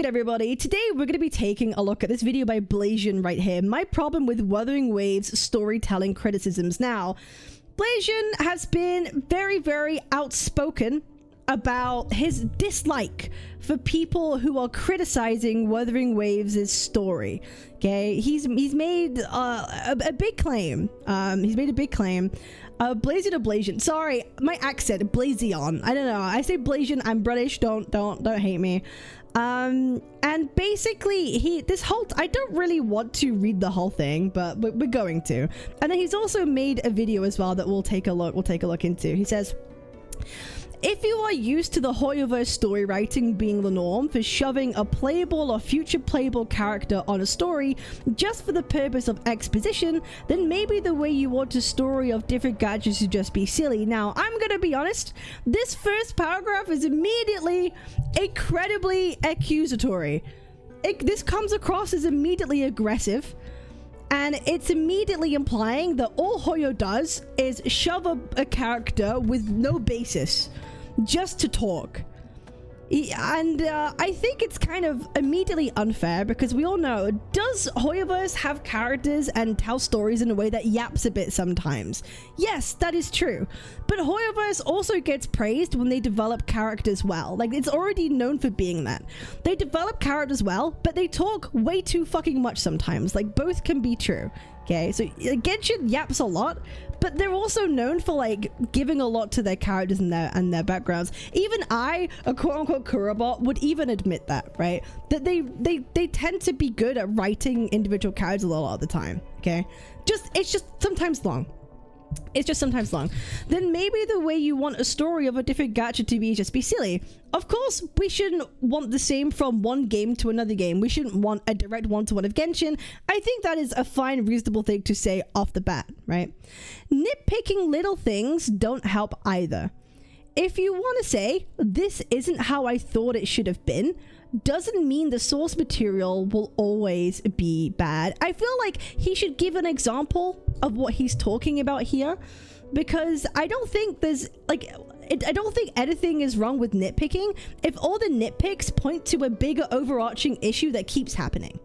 good, everybody? Today we're going to be taking a look at this video by Blazeon right here. My problem with Wuthering Waves storytelling criticisms. Now, Blazeon has been very outspoken about his dislike for people who are criticizing Wuthering Waves' story. Okay, he's made a big claim. He's made a big claim. Blazeon or Blazeon? Sorry, my accent. Blazeon. I don't know. I say Blazeon. I'm British. Don't hate me. And basically I don't really want to read the whole thing, but we're going to. And then he's also made a video as well that we'll take a look into. He says, if you are used to the Hoyoverse story writing being the norm for shoving a playable or future playable character on a story just for the purpose of exposition, then maybe the way you want a story of different gadgets should just be silly. Now, I'm gonna be honest, this first paragraph is immediately incredibly accusatory. This comes across as immediately aggressive. And it's immediately implying that all Hoyo does is shove a character with no basis just to talk. And I think it's kind of immediately unfair because we all know, does Hoyoverse have characters and tell stories in a way that yaps a bit sometimes? Yes, that is true. But Hoyoverse also gets praised when they develop characters well. Like, it's already known for being that. They develop characters well, but they talk way too fucking much sometimes. Like, both can be true. Okay, so Genshin yaps a lot, but they're also known for like giving a lot to their characters and their backgrounds. Even I, a quote-unquote Kurobot, would even admit that, right? That they tend to be good at writing individual characters a lot of the time. Okay, it's just sometimes long. It's just sometimes long. Then maybe the way you want a story of a different gadget to be just be silly. Of course, we shouldn't want the same from one game to another game. We shouldn't want a direct one-to-one of Genshin. I think that is a fine, reasonable thing to say off the bat, right? Nitpicking little things don't help either. If you want to say, this isn't how I thought it should have been, doesn't mean the source material will always be bad. I feel like he should give an example of what he's talking about here, because I don't think there's like I don't think anything is wrong with nitpicking if all the nitpicks point to a bigger overarching issue that keeps happening.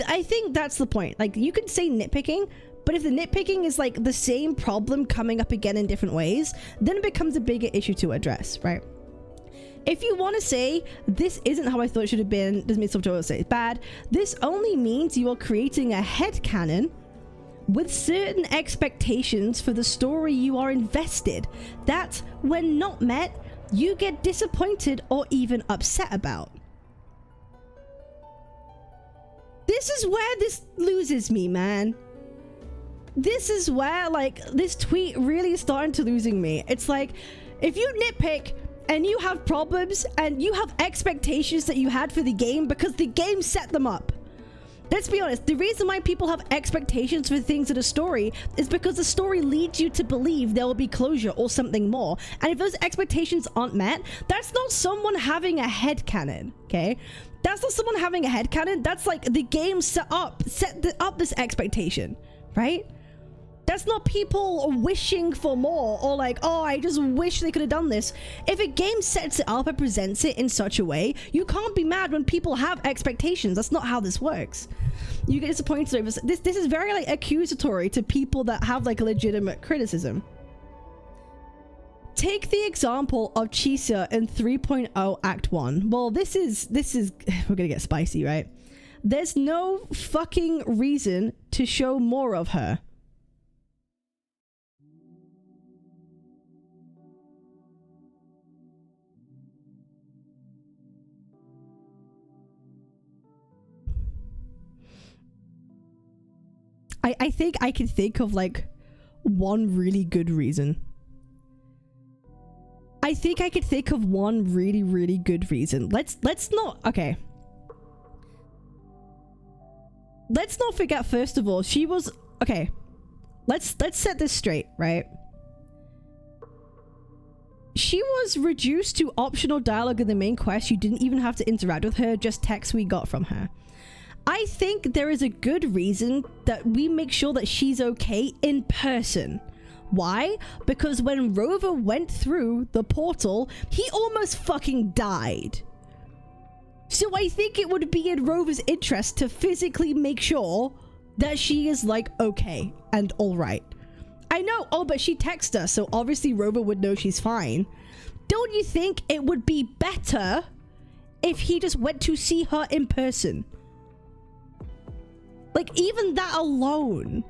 I think that's the point. Like, you could say nitpicking, but if the nitpicking is like the same problem coming up again in different ways, then it becomes a bigger issue to address, right? If you want to say, this isn't how I thought it should have been, doesn't mean something to say it's bad. This only means you are creating a headcanon with certain expectations for the story you are invested that, when not met, you get disappointed or even upset about. This is where this loses me, man. This is where, like, this tweet really is starting to losing me. It's like, if you nitpick and you have problems and you have expectations that you had for the game because the game set them up. Let's be honest, the reason why people have expectations for things in a story is because the story leads you to believe there will be closure or something more. And if those expectations aren't met, that's not someone having a headcanon, okay? That's not someone having a headcanon. That's like the game set up this expectation, right? That's not people wishing for more or like, oh, I just wish they could have done this. If a game sets it up and presents it in such a way, you can't be mad when people have expectations. That's not how this works. You get disappointed over this. This is very like accusatory to people that have like a legitimate criticism. Take the example of Chisa in 3.0 Act 1. Well, this is we're gonna get spicy, right? There's no fucking reason to show more of her. I think I can think of like one really good reason. I think I could think of one really good reason. Let's not, okay. Let's not forget, first of all, she was, okay. Let's set this straight, right? She was reduced to optional dialogue in the main quest. You didn't even have to interact with her, just text we got from her. I think there is a good reason that we make sure that she's okay in person. Why? Because when Rover went through the portal, he almost fucking died. So I think it would be in Rover's interest to physically make sure that she is like okay and all right. I know, oh, but she texted us, so obviously Rover would know she's fine. Don't you think it would be better if he just went to see her in person? Like, even that alone,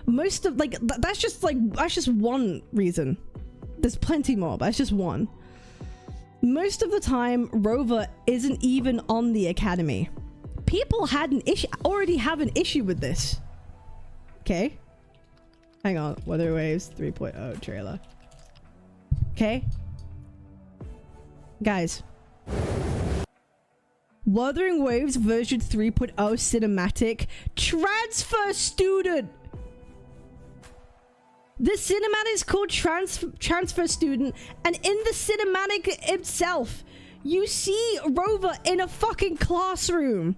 most of, like, that's just one reason. There's plenty more, but that's just one. Most of the time, Rover isn't even on the academy. People already have an issue with this. Okay. Hang on. Wuthering Waves 3.0 trailer. Okay. Guys. Wuthering Waves version 3.0 cinematic transfer student. The cinematic is called transfer student, and in the cinematic itself, you see Rover in a fucking classroom.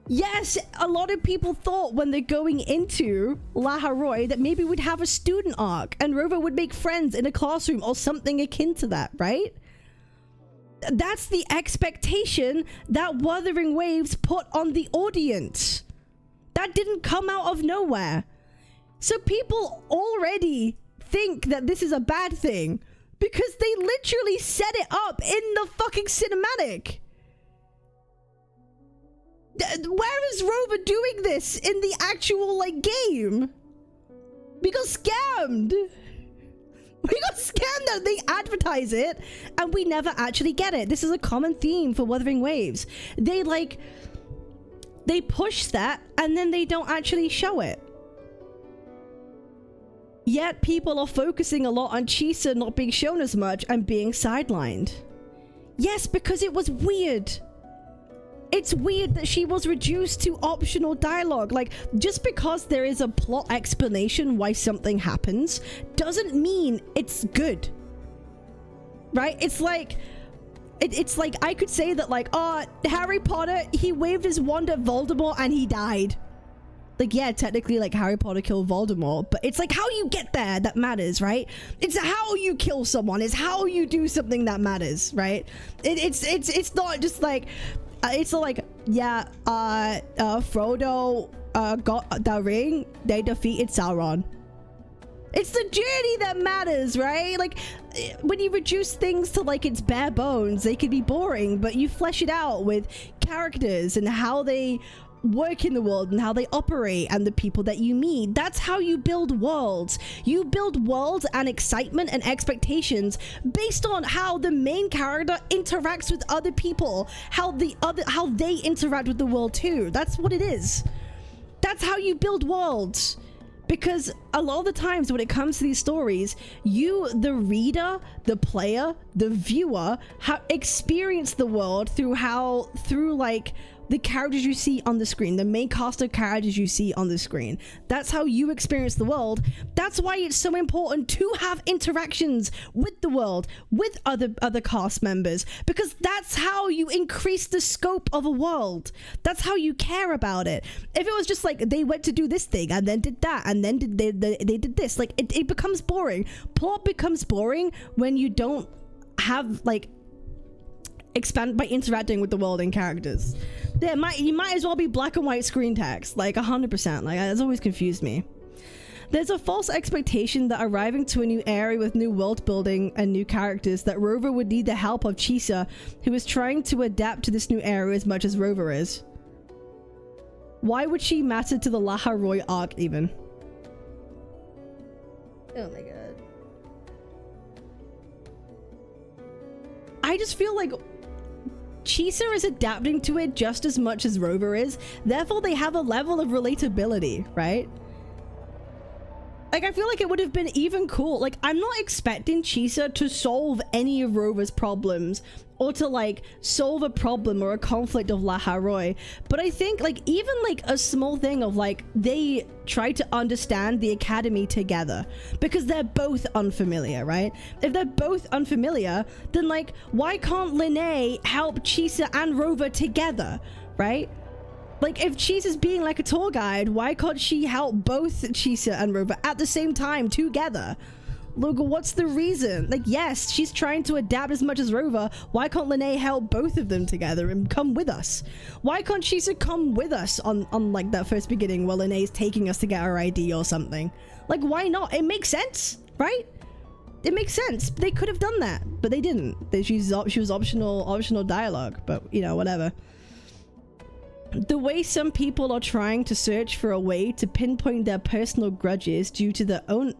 Yes, a lot of people thought when they're going into Laharoy that maybe we'd have a student arc and Rover would make friends in a classroom or something akin to that, right? That's the expectation that Wuthering Waves put on the audience. That didn't come out of nowhere. So people already think that this is a bad thing because they literally set it up in the fucking cinematic. Where is Rover doing this in the actual, like, game? We got scammed. We got scammed that they advertise it and we never actually get it. This is a common theme for Wuthering Waves. They push that and then they don't actually show it. Yet people are focusing a lot on Chisa not being shown as much and being sidelined. Yes, because it was weird. It's weird that she was reduced to optional dialogue. Like, just because there is a plot explanation why something happens doesn't mean it's good. Right? It's like I could say that, like, oh, Harry Potter, he waved his wand at Voldemort and he died. Like, yeah, technically, like, Harry Potter killed Voldemort, but it's like how you get there that matters, right? It's how you kill someone. It's how you do something that matters, right? It's not just like, it's like, yeah, Frodo got the ring, they defeated Sauron. It's the journey that matters, right? Like, when you reduce things to, like, its bare bones, they can be boring, but you flesh it out with characters and how they work in the world and how they operate and the people that you meet. That's how you build worlds. You build worlds and excitement and expectations based on how the main character interacts with other people, how they interact with the world too. That's what it is. That's how you build worlds. Because a lot of the times when it comes to these stories, you, the reader, the player, the viewer, experience the world through like the characters you see on the screen, the main cast of characters you see on the screen. That's how you experience the world. That's why it's so important to have interactions with the world, with other cast members, because that's how you increase the scope of a world. That's how you care about it. If it was just like they went to do this thing and then did that and then they did this, like it becomes boring. Plot becomes boring when you don't have like expand by interacting with the world and characters. You might as well be black and white screen text, like 100%. Like, that's always confused me. There's a false expectation that arriving to a new area with new world building and new characters, that Rover would need the help of Chisa, who is trying to adapt to this new area as much as Rover is. Why would she matter to the Laharoy arc even? Oh my god. I just feel like Chisa is adapting to it just as much as Rover is, therefore they have a level of relatability, right? Like, I feel like it would have been even cool. Like, I'm not expecting Chisa to solve any of Rover's problems or to, like, solve a problem or a conflict of Laharoy. But I think, like, even, like, a small thing of, like, they try to understand the academy together because they're both unfamiliar, right? If they're both unfamiliar, then, like, why can't Linnea help Chisa and Rover together, right? Like, if Chisa's being like a tour guide, why can't she help both Chisa and Rover at the same time together? Look, what's the reason? Like, yes, she's trying to adapt as much as Rover. Why can't Lene help both of them together and come with us? Why can't Chisa come with us on like that first beginning while Lene's taking us to get our ID or something? Like, why not? It makes sense, right? It makes sense. They could have done that, but they didn't. She was optional dialogue, but you know, whatever. The way some people are trying to search for a way to pinpoint their personal grudges due to their own...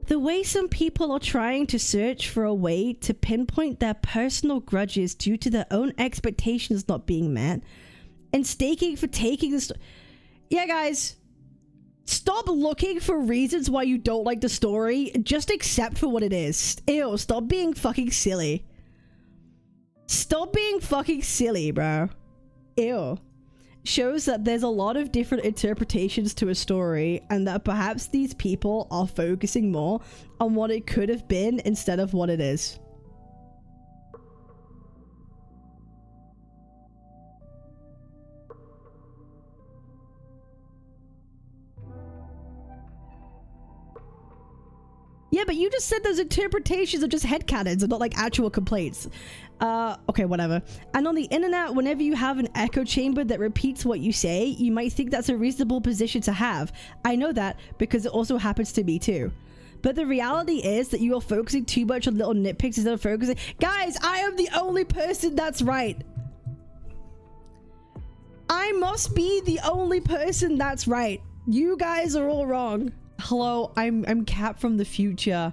The way some people are trying to search for a way to pinpoint their personal grudges due to their own expectations not being met and staking for taking this... Yeah, guys. Stop looking for reasons why you don't like the story. Just accept for what it is. Ew, stop being fucking silly. Stop being fucking silly, bro. Ew. Shows that there's a lot of different interpretations to a story and that perhaps these people are focusing more on what it could have been instead of what it is. Yeah, but you just said those interpretations are just headcanons and not like actual complaints. Okay, whatever. And on the internet, whenever you have an echo chamber that repeats what you say, you might think that's a reasonable position to have. I know that because it also happens to me too. But the reality is that you are focusing too much on little nitpicks instead of focusing... Guys, I am the only person that's right. I must be the only person that's right. You guys are all wrong. Hello, I'm Cap from the future.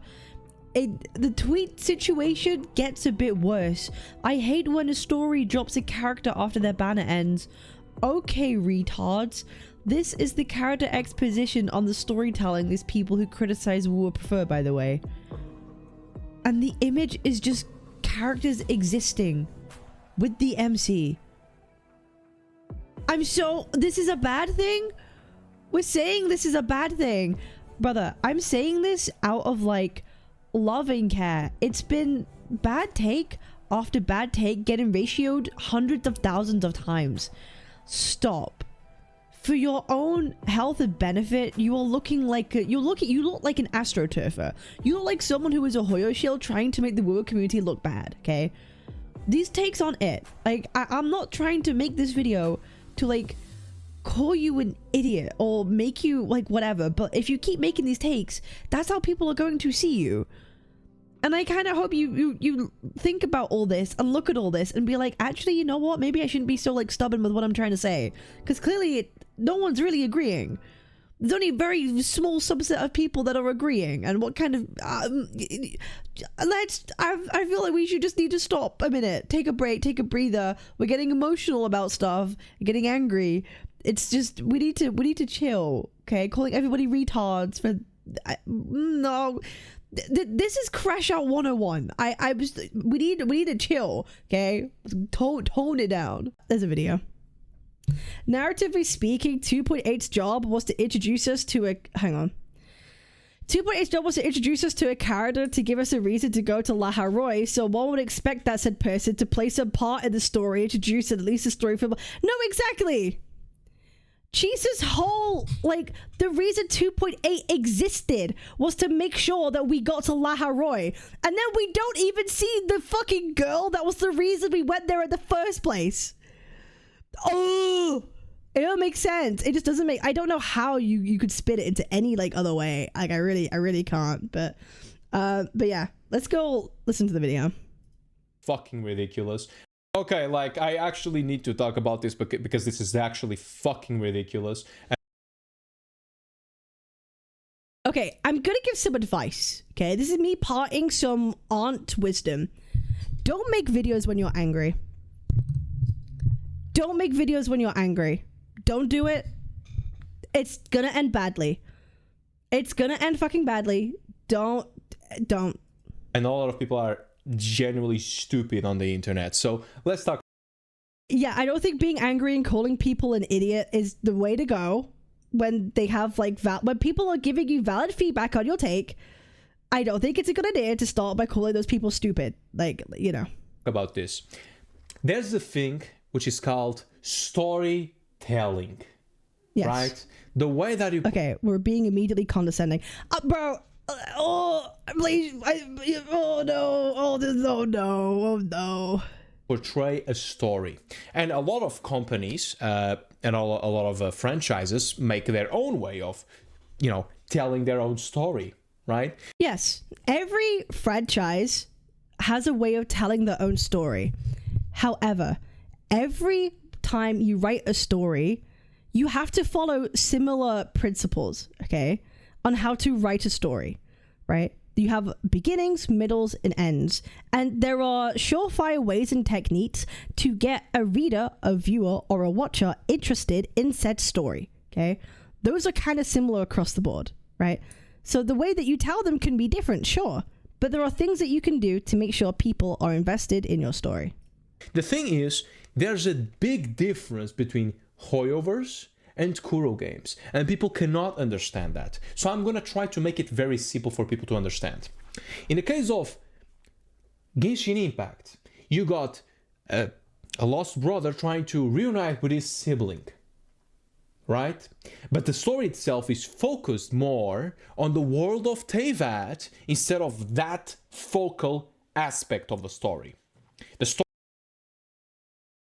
The tweet situation gets a bit worse. I hate when a story drops a character after their banner ends. Okay, retards. This is the character exposition on the storytelling these people who criticize Wu prefer, by the way. And the image is just characters existing with the MC. This is a bad thing? We're saying this is a bad thing. Brother, I'm saying this out of like loving care. It's been bad take after bad take getting ratioed hundreds of thousands of times. Stop. For your own health and benefit, you are looking like you look like an astroturfer. You look like someone who is a Hoyoshill trying to make the Wu community look bad, okay? These takes aren't it. Like, I'm not trying to make this video to like call you an idiot or make you like whatever, but if you keep making these takes, that's how people are going to see you. And I kind of hope you think about all this and look at all this and be like, actually, you know what, maybe I shouldn't be so like stubborn with what I'm trying to say, because clearly no one's really agreeing. There's only a very small subset of people that are agreeing. And what kind of I feel like we should just need to stop a minute, take a break, take a breather. We're getting emotional about stuff, getting angry. It's just we need to chill, okay? Calling everybody retards for no. This is Crash Out 101. We need to chill, okay? Tone it down. There's a video. Narratively speaking, 2.8's job was to introduce us to a... Hang on. 2.8's job was to introduce us to a character to give us a reason to go to Laharoy, so one would expect that said person to play some part in the story, introduce at least a story from... No, exactly! Chisa's whole, like, the reason 2.8 existed was to make sure that we got to Laharoy. And then we don't even see the fucking girl that was the reason we went there in the first place. Oh, it don't make sense. It just doesn't make... I don't know how you could spit it into any, like, other way. Like, I really can't. But yeah, let's go listen to the video. Fucking ridiculous. Okay, like, I actually need to talk about this because this is actually fucking ridiculous. Okay, I'm gonna give some advice, okay? This is me parting some aunt wisdom. Don't make videos when you're angry. Don't make videos when you're angry. Don't do it. It's gonna end badly. It's gonna end fucking badly. Don't. I know a lot of people are genuinely stupid on the internet, so let's talk. Yeah, I don't think being angry and calling people an idiot is the way to go when they have like when people are giving you valid feedback on your take. I don't think it's a good idea to start by calling those people stupid. Like, you know. About this. There's a thing which is called storytelling. Yes. right? The way that you Okay, we're being immediately condescending. Bro, please, oh no, oh no. portray a story. And a lot of companies and a lot of franchises make their own way of, telling their own story, right? Yes, every franchise has a way of telling their own story. However, every time you write a story, you have to follow similar principles, okay, on how to write a story, right? You have beginnings, middles, and ends. And there are surefire ways and techniques to get a reader, a viewer, or a watcher interested in said story, okay? Those are kind of similar across the board, right? So the way that you tell them can be different, sure. But there are things that you can do to make sure people are invested in your story. The thing is, there's a big difference between Hoyoverse and Kuro games, and people cannot understand that. So I'm gonna try to make it very simple for people to understand. In the case of Genshin Impact, you got a lost brother trying to reunite with his sibling, right? But the story itself is focused more on the world of Teyvat instead of that focal aspect of the story. The story.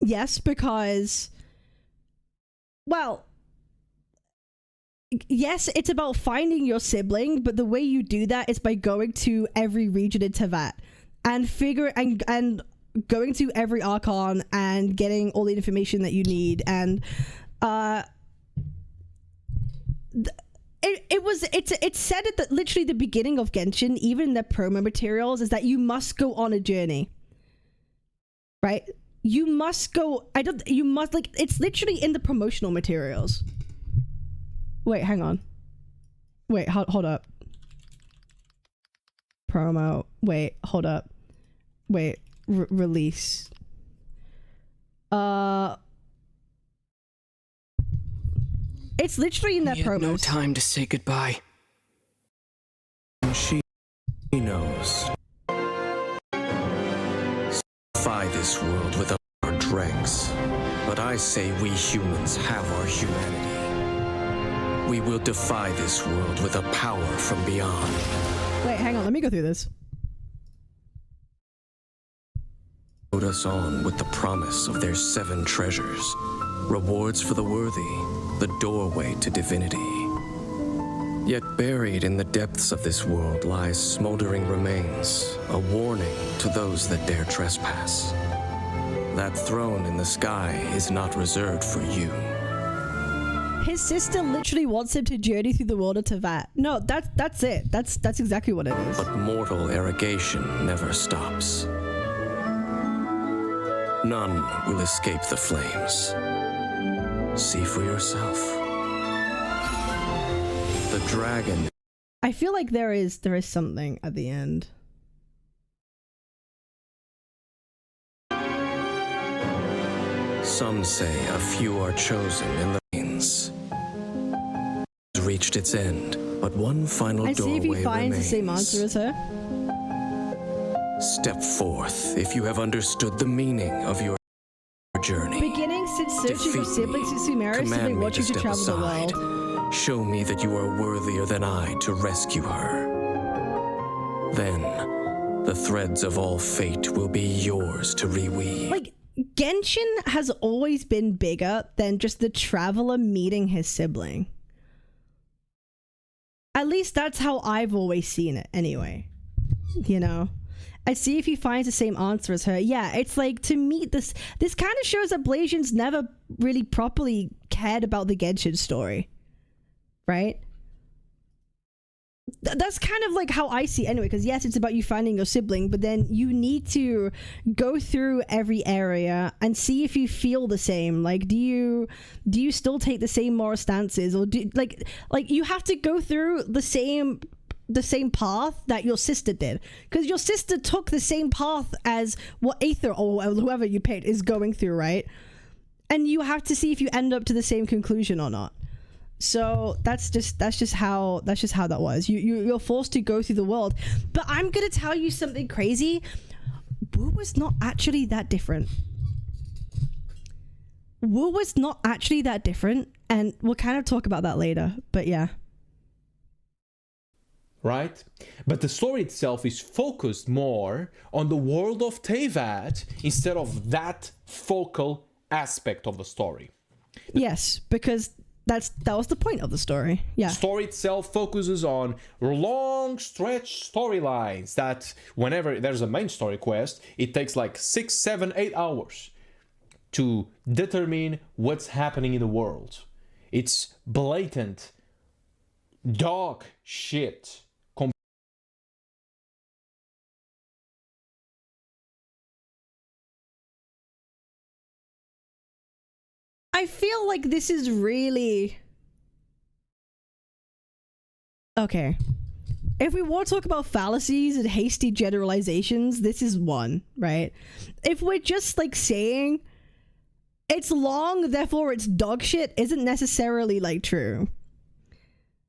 Yes, because, well, yes, it's about finding your sibling, but the way you do that is by going to every region in Teyvat and and going to every Archon and getting all the information that you need. And it's said at literally the beginning of Genshin, even in the promo materials, is that you must go on a journey, right? You must go. It's literally in the promotional materials. Wait, hang on. Wait, hold up. Promo. Wait, hold up. Wait, release. It's literally in that promo. No time to say goodbye. She knows. Defy this world with our dregs. But I say we humans have our humanity. We will defy this world with a power from beyond. Wait, hang on, let me go through this. Put us on with the promise of their 7 treasures. Rewards for the worthy, the doorway to divinity. Yet buried in the depths of this world lies smoldering remains, a warning to those that dare trespass. That throne in the sky is not reserved for you. His sister literally wants him to journey through the world of Teyvat. No, that's it. That's exactly what it is. But mortal arrogation never stops. None will escape the flames. See for yourself. The dragon. I feel like there is something at the end. Some say a few are chosen in the lanes. Reached its end, but one final I see if doorway he finds remains. the same answer as her. Step forth if you have understood the meaning of your journey. Beginning since searching for siblings since we married, sibling want you to travel the world. Show me that you are worthier than I to rescue her. Then, the threads of all fate will be yours to reweave. Like, Genshin has always been bigger than just the traveler meeting his sibling. At least that's how I've always seen it, anyway. You know? I see if he finds the same answer as her. Yeah, it's like, to meet this kind of shows that Blazeon's never really properly cared about the Genshin story. Right? That's kind of like how I see it anyway, because yes, it's about you finding your sibling, but then you need to go through every area and see if you feel the same. Like, do you still take the same moral stances, or do like you have to go through the same path that your sister did, because your sister took the same path as what Aether or whoever you picked is going through, right? And you have to see if you end up to the same conclusion or not. So that's just how that was. You're forced to go through the world. But I'm gonna tell you something crazy. Wu was not actually that different. Wu was not actually that different. And we'll kind of talk about that later, but yeah. Right? But the story itself is focused more on the world of Teyvat instead of that focal aspect of the story. Yes, because that was the point of the story. Yeah. The story itself focuses on long stretch storylines that whenever there's a main story quest, it takes like 6, 7, 8 hours to determine what's happening in the world. It's blatant dog shit. I feel like this is really... Okay. If we want to talk about fallacies and hasty generalizations, this is one, right? If we're just like saying it's long, therefore it's dog shit, isn't necessarily like true.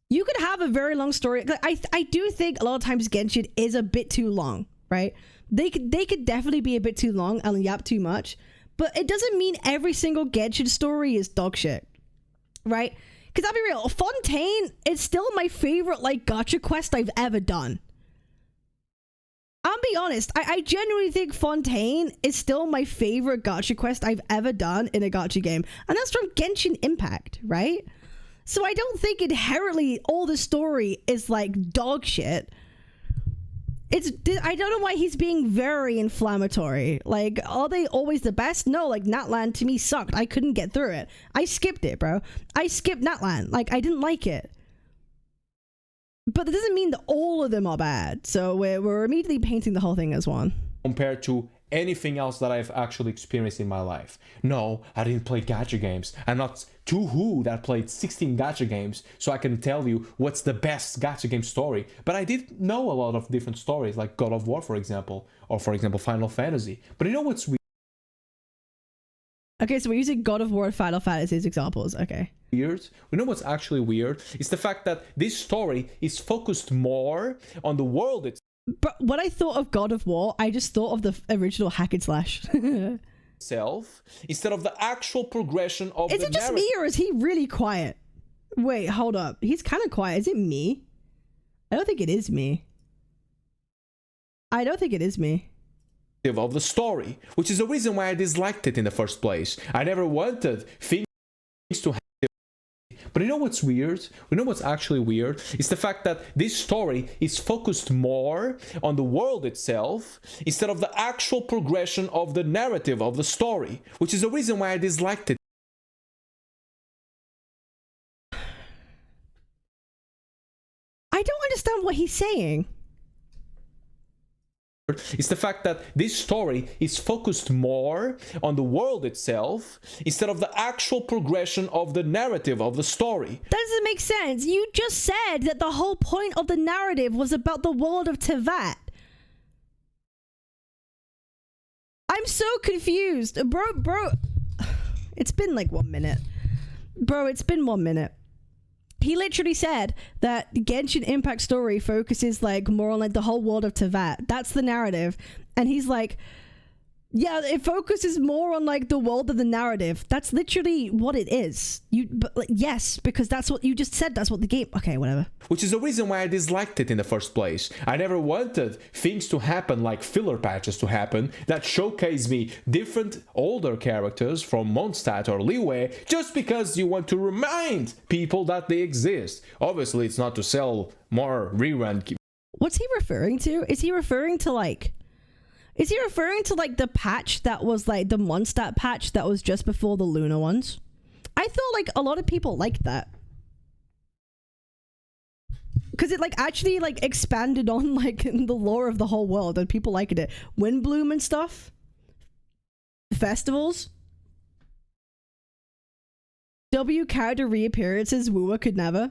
You could have a very long story. I do think a lot of times Genshin is a bit too long, right? They could definitely be a bit too long and yap too much. But it doesn't mean every single Genshin story is dog shit, right? Because I'll be real, Fontaine is still my favorite, like, gacha quest I've ever done. I'll be honest, I genuinely think Fontaine is still my favorite gacha quest I've ever done in a gacha game. And that's from Genshin Impact, right? So I don't think inherently all the story is, like, dog shit. I don't know why he's being very inflammatory. Like, are they always the best? No, like, Natlan to me sucked. I couldn't get through it. I skipped it, bro. I skipped Natlan. Like, I didn't like it. But that doesn't mean that all of them are bad. So we're immediately painting the whole thing as one. Compared to anything else that I've actually experienced in my life. No, I didn't play gacha games. I'm not too who that played 16 gacha games, so I can tell you what's the best gacha game story. But I did know a lot of different stories, like God of War, for example, or for example, Final Fantasy. But you know what's weird? Okay, so we're using God of War and Final Fantasy as examples. Okay. Weird. You know what's actually weird? It's the fact that this story is focused more on the world itself. But when I thought of God of War, I just thought of the original hack and slash. Instead of the actual progression of the narrative. Is it just me or is he really quiet? Wait, hold up. He's kind of quiet. Is it me? I don't think it is me. I don't think it is me. Of the story, which is the reason why I disliked it in the first place. I never wanted things to happen. But you know what's weird? You know what's actually weird? It's the fact that this story is focused more on the world itself instead of the actual progression of the narrative of the story, which is the reason why I disliked it. I don't understand what he's saying. It's the fact that this story is focused more on the world itself instead of the actual progression of the narrative of the story. That doesn't make sense. You just said that the whole point of the narrative was about the world of Teyvat. I'm so confused. Bro. It's been like 1 minute. Bro, it's been 1 minute. He literally said that Genshin Impact story focuses like more on like the whole world of Teyvat. That's the narrative. And he's like, yeah, it focuses more on like the world of the narrative. That's literally what it is. But like, yes, because that's what you just said. That's what the game. Okay, whatever. Which is the reason why I disliked it in the first place. I never wanted things to happen like filler patches to happen that showcase me different older characters from Mondstadt or Liyue just because you want to remind people that they exist. Obviously, it's not to sell more rerun. What's he referring to? Is he referring to like the patch that was like the Mondstadt patch that was just before the Luna ones? I thought like a lot of people liked that. Because it like actually like expanded on like the lore of the whole world and people liked it. Windbloom and stuff. Festivals. W character reappearances Wua could never.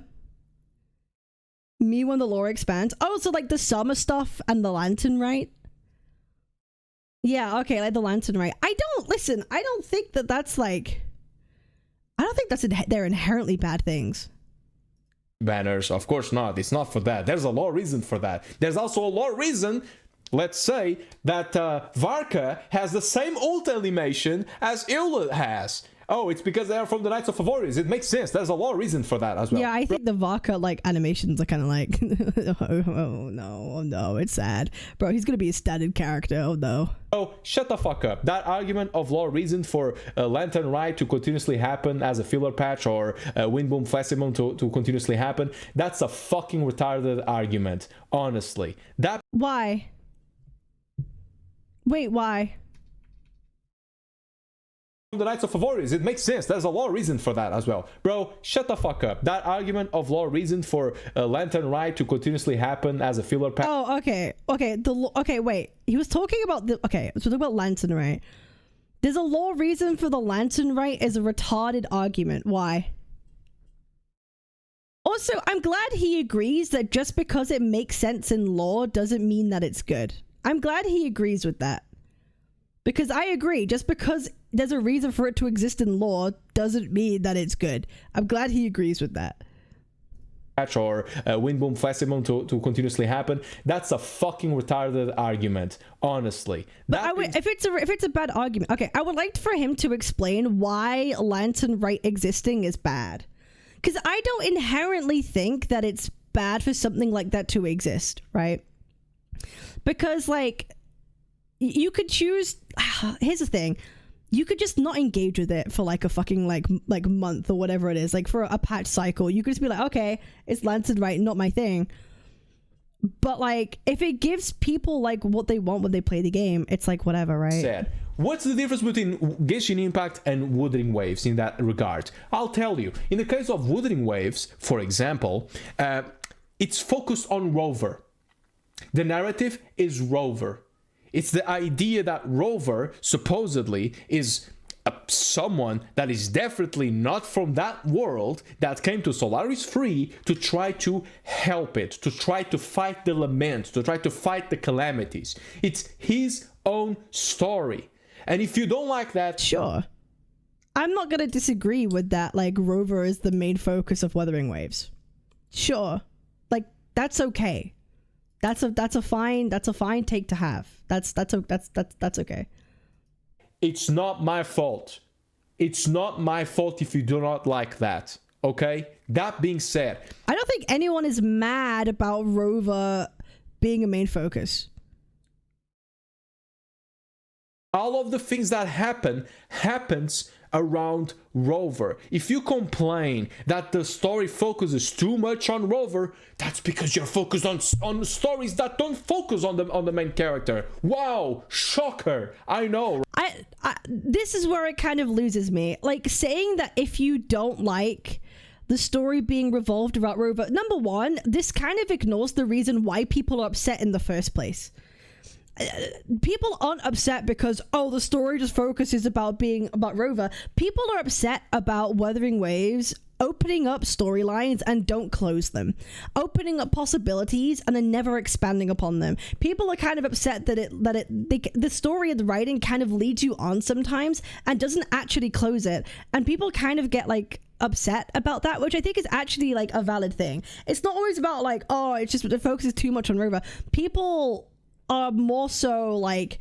Me when the lore expands. Oh, so like the summer stuff and the lantern, right? Yeah, okay, like the lantern, right? I don't think that that's like... I don't think they're inherently bad things. Banners, of course not. It's not for that. There's a lore reason for that. There's also a lore reason, let's say, that Varka has the same ult animation as Ilya has. Oh, it's because they are from the Knights of Favorius. It makes sense. There's a lot of reason for that as well. Yeah, I think the Vaka like animations are kind of like, oh no, it's sad, bro. He's gonna be a standard character. Oh no. Oh, shut the fuck up. That argument of law reason for Lantern Ride to continuously happen as a filler patch or Wind Boom Flasimum to continuously happen, that's a fucking retarded argument. Honestly, that. Why? Wait, why? The Knights of Favorius, it makes sense. There's a lot of reason for that as well. Bro, shut the fuck up. That argument of law reason for Lantern Ride to continuously happen as a filler patch. Oh, okay. Okay, wait. He was talking about so we're talking about Lantern Rite. There's a law reason for the Lantern Rite is a retarded argument. Why? Also, I'm glad he agrees that just because it makes sense in law doesn't mean that it's good. I'm glad he agrees with that. Because I agree, just because there's a reason for it to exist in law doesn't mean that it's good. I'm glad he agrees with that. Or Wind Boom Flasimum to continuously happen. That's a fucking retarded argument, honestly. But if it's a bad argument, okay, I would like for him to explain why Lantern Rite existing is bad. Because I don't inherently think that it's bad for something like that to exist, right? Because, like, you could choose. Here's the thing: you could just not engage with it for like a fucking like month or whatever it is. Like for a patch cycle, you could just be like, okay, it's Lantern Rite, not my thing. But like, if it gives people like what they want when they play the game, it's like whatever, right? Sad. What's the difference between Genshin Impact and Wuthering Waves in that regard? I'll tell you. In the case of Wuthering Waves, for example, it's focused on Rover. The narrative is Rover. It's the idea that Rover supposedly is someone that is definitely not from that world that came to Solaris Free to try to help it, to try to fight the lament, to try to fight the calamities. It's his own story. And if you don't like that... Sure. I'm not going to disagree with that, like, Rover is the main focus of Wuthering Waves. Sure. Like, that's okay. That's a fine take to have. That's okay. It's not my fault. It's not my fault if you do not like that. Okay? That being said, I don't think anyone is mad about Rover being a main focus. all of the things that happens around Rover. If you complain that the story focuses too much on Rover, that's because you're focused on stories that don't focus on the main character. Wow, shocker. I know. This is where it kind of loses me. Like, saying that if you don't like the story being revolved around Rover, number one, this kind of ignores the reason why people are upset in the first place. People aren't upset because, oh, the story just focuses about Rover. People are upset about Wuthering Waves opening up storylines and don't close them, opening up possibilities and then never expanding upon them. People are kind of upset that the story and the writing kind of leads you on sometimes and doesn't actually close it, and people kind of get like upset about that, which I think is actually like a valid thing. It's not always about like, oh, it's just the focus is too much on Rover. People are more so like,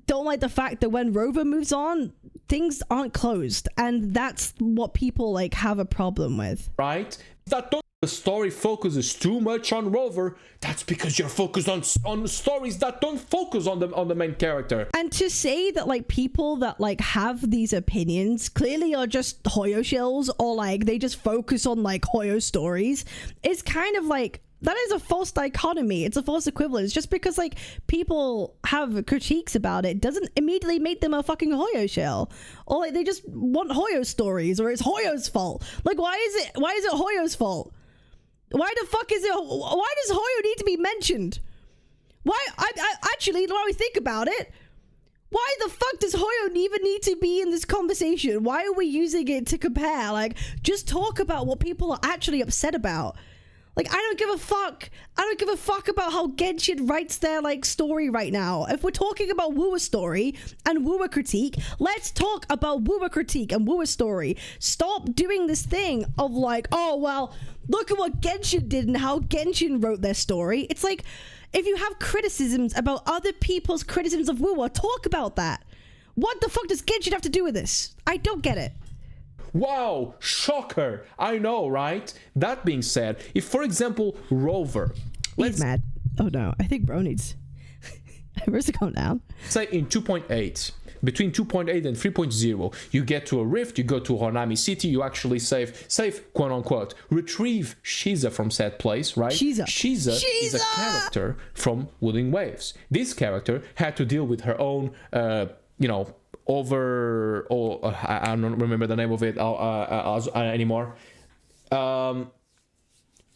don't like the fact that when Rover moves on, things aren't closed, and that's what people like have a problem with. Right? The story focuses too much on Rover. That's because you're focused on stories that don't focus on the main character. And to say that like people that like have these opinions clearly are just Hoyoshills, or like they just focus on like Hoyo stories, is kind of like, that is a false dichotomy. It's a false equivalence. Just because like people have critiques about it doesn't immediately make them a fucking Hoyo shell, or like they just want Hoyo stories, or it's Hoyo's fault. Like, why is it Hoyo's fault? Why the fuck is it? Why does Hoyo need to be mentioned? Why? I actually, when I think about it, why the fuck does Hoyo even need to be in this conversation? Why are we using it to compare? Like, just talk about what people are actually upset about. Like, I don't give a fuck. I don't give a fuck about how Genshin writes their, like, story right now. If we're talking about Woowa story and Woowa critique, let's talk about Woowa critique and Woowa story. Stop doing this thing of, like, oh, well, look at what Genshin did and how Genshin wrote their story. It's like, if you have criticisms about other people's criticisms of Woowa, talk about that. What the fuck does Genshin have to do with this? I don't get it. Wow, shocker. I know, right? That being said, if, for example, Rover... He's mad. Oh no, I think bro needs... Where's it going down? Say in 2.8, between 2.8 and 3.0, you get to a rift, you go to Honami City, you actually save, quote unquote, retrieve Shiza from said place, right? Shiza is a character from Wuthering Waves. This character had to deal with her own, I don't remember the name of it anymore.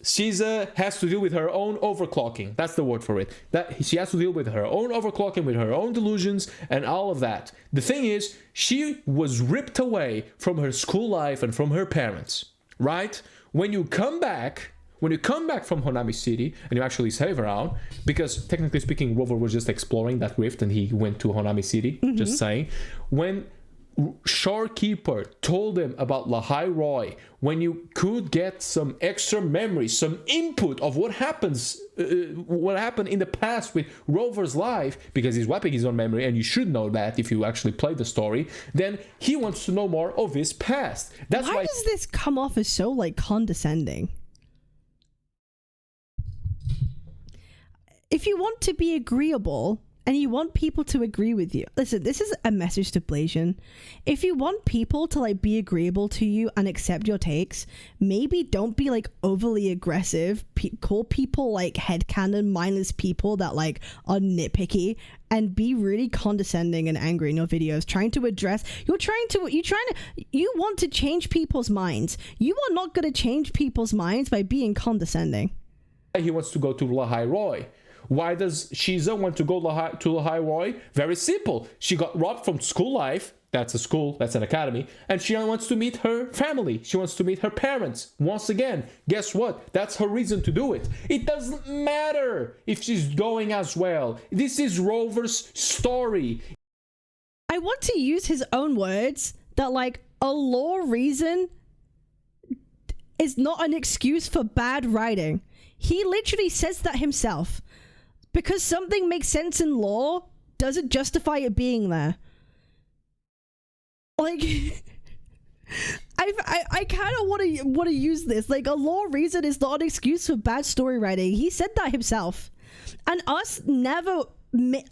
Shiza has to deal with her own overclocking. That's the word for it. That she has to deal with her own overclocking, with her own delusions, and all of that. The thing is, she was ripped away from her school life and from her parents, right? When you come back from Honami City and you actually save her out, because technically speaking, Rover was just exploring that rift and he went to Honami City, just saying. When Shorekeeper told him about Lahai Roy, when you could get some extra memory, some input of what happened in the past with Rover's life, because he's wiping his own memory, and you should know that if you actually play the story, then he wants to know more of his past. That's why does this come off as so like condescending? If you want to be agreeable and you want people to agree with you, listen, this is a message to Blazeon. If you want people to like be agreeable to you and accept your takes, maybe don't be like overly aggressive. Call people like headcanon mindless people that like are nitpicky, and be really condescending and angry in your videos, trying to address, you want to change people's minds. You are not going to change people's minds by being condescending. He wants to go to Lahai Roy. Why does Shiza want to go to Lahai Roy? Very simple. She got robbed from school life. That's a school, that's an academy. And she wants to meet her family. She wants to meet her parents. Once again, guess what? That's her reason to do it. It doesn't matter if she's going as well. This is Rover's story. I want to use his own words that like a law reason is not an excuse for bad writing. He literally says that himself. Because something makes sense in law doesn't justify it being there. Like, I kind of want to use this. Like, a law reason is not an excuse for bad story writing. He said that himself. And us never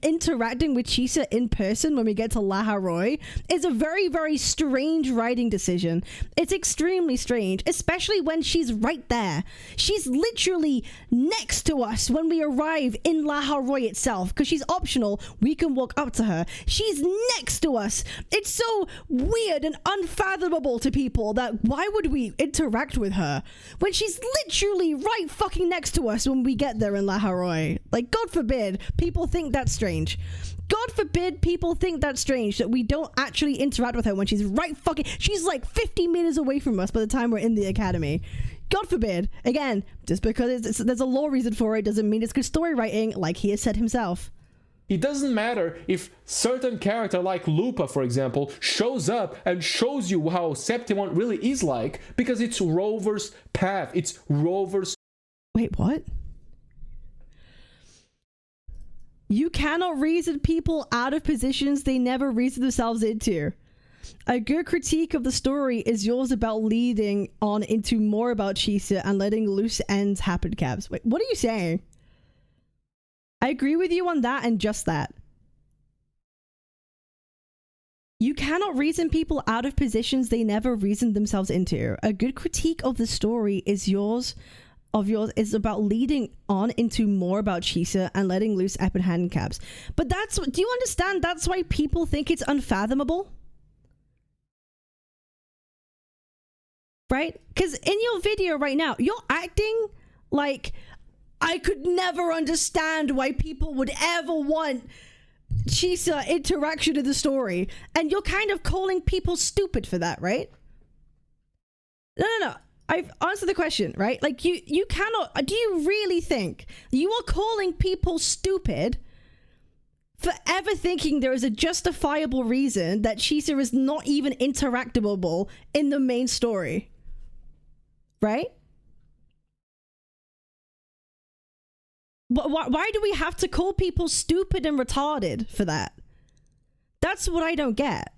interacting with Chisa in person when we get to Lahai Roy is a very, very strange writing decision. It's extremely strange, especially when she's right there. She's literally next to us when we arrive in Lahai Roy itself, because she's optional. We can walk up to her. She's next to us. It's so weird and unfathomable to people that why would we interact with her when she's literally right fucking next to us when we get there in Lahai Roy? Like, God forbid people think that's strange. God forbid people think that's strange, that we don't actually interact with her when she's right fucking... She's like 50 meters away from us by the time we're in the academy. God forbid. Again, just because there's a law reason for it doesn't mean it's good story writing, like he has said himself. It doesn't matter if certain character like Lupa, for example, shows up and shows you how Septimon really is like, because it's Rover's path. It's Rover's... Wait, what? You cannot reason people out of positions they never reason themselves into. A good critique of the story is yours about leading on into more about Chisa and letting loose ends happen, Cabs. Wait, what are you saying? I agree with you on that and just that. You cannot reason people out of positions they never reasoned themselves into. A good critique of the story is yours is about leading on into more about Chisa and letting loose ep and handicap's. But that's... Do you understand? That's why people think it's unfathomable? Right? Because in your video right now, you're acting like I could never understand why people would ever want Chisa interaction in the story. And you're kind of calling people stupid for that, right? No. I've answered the question, right? Like, you cannot... Do you really think you are calling people stupid for ever thinking there is a justifiable reason that Chisa is not even interactable in the main story? Right? Why do we have to call people stupid and retarded for that? That's what I don't get.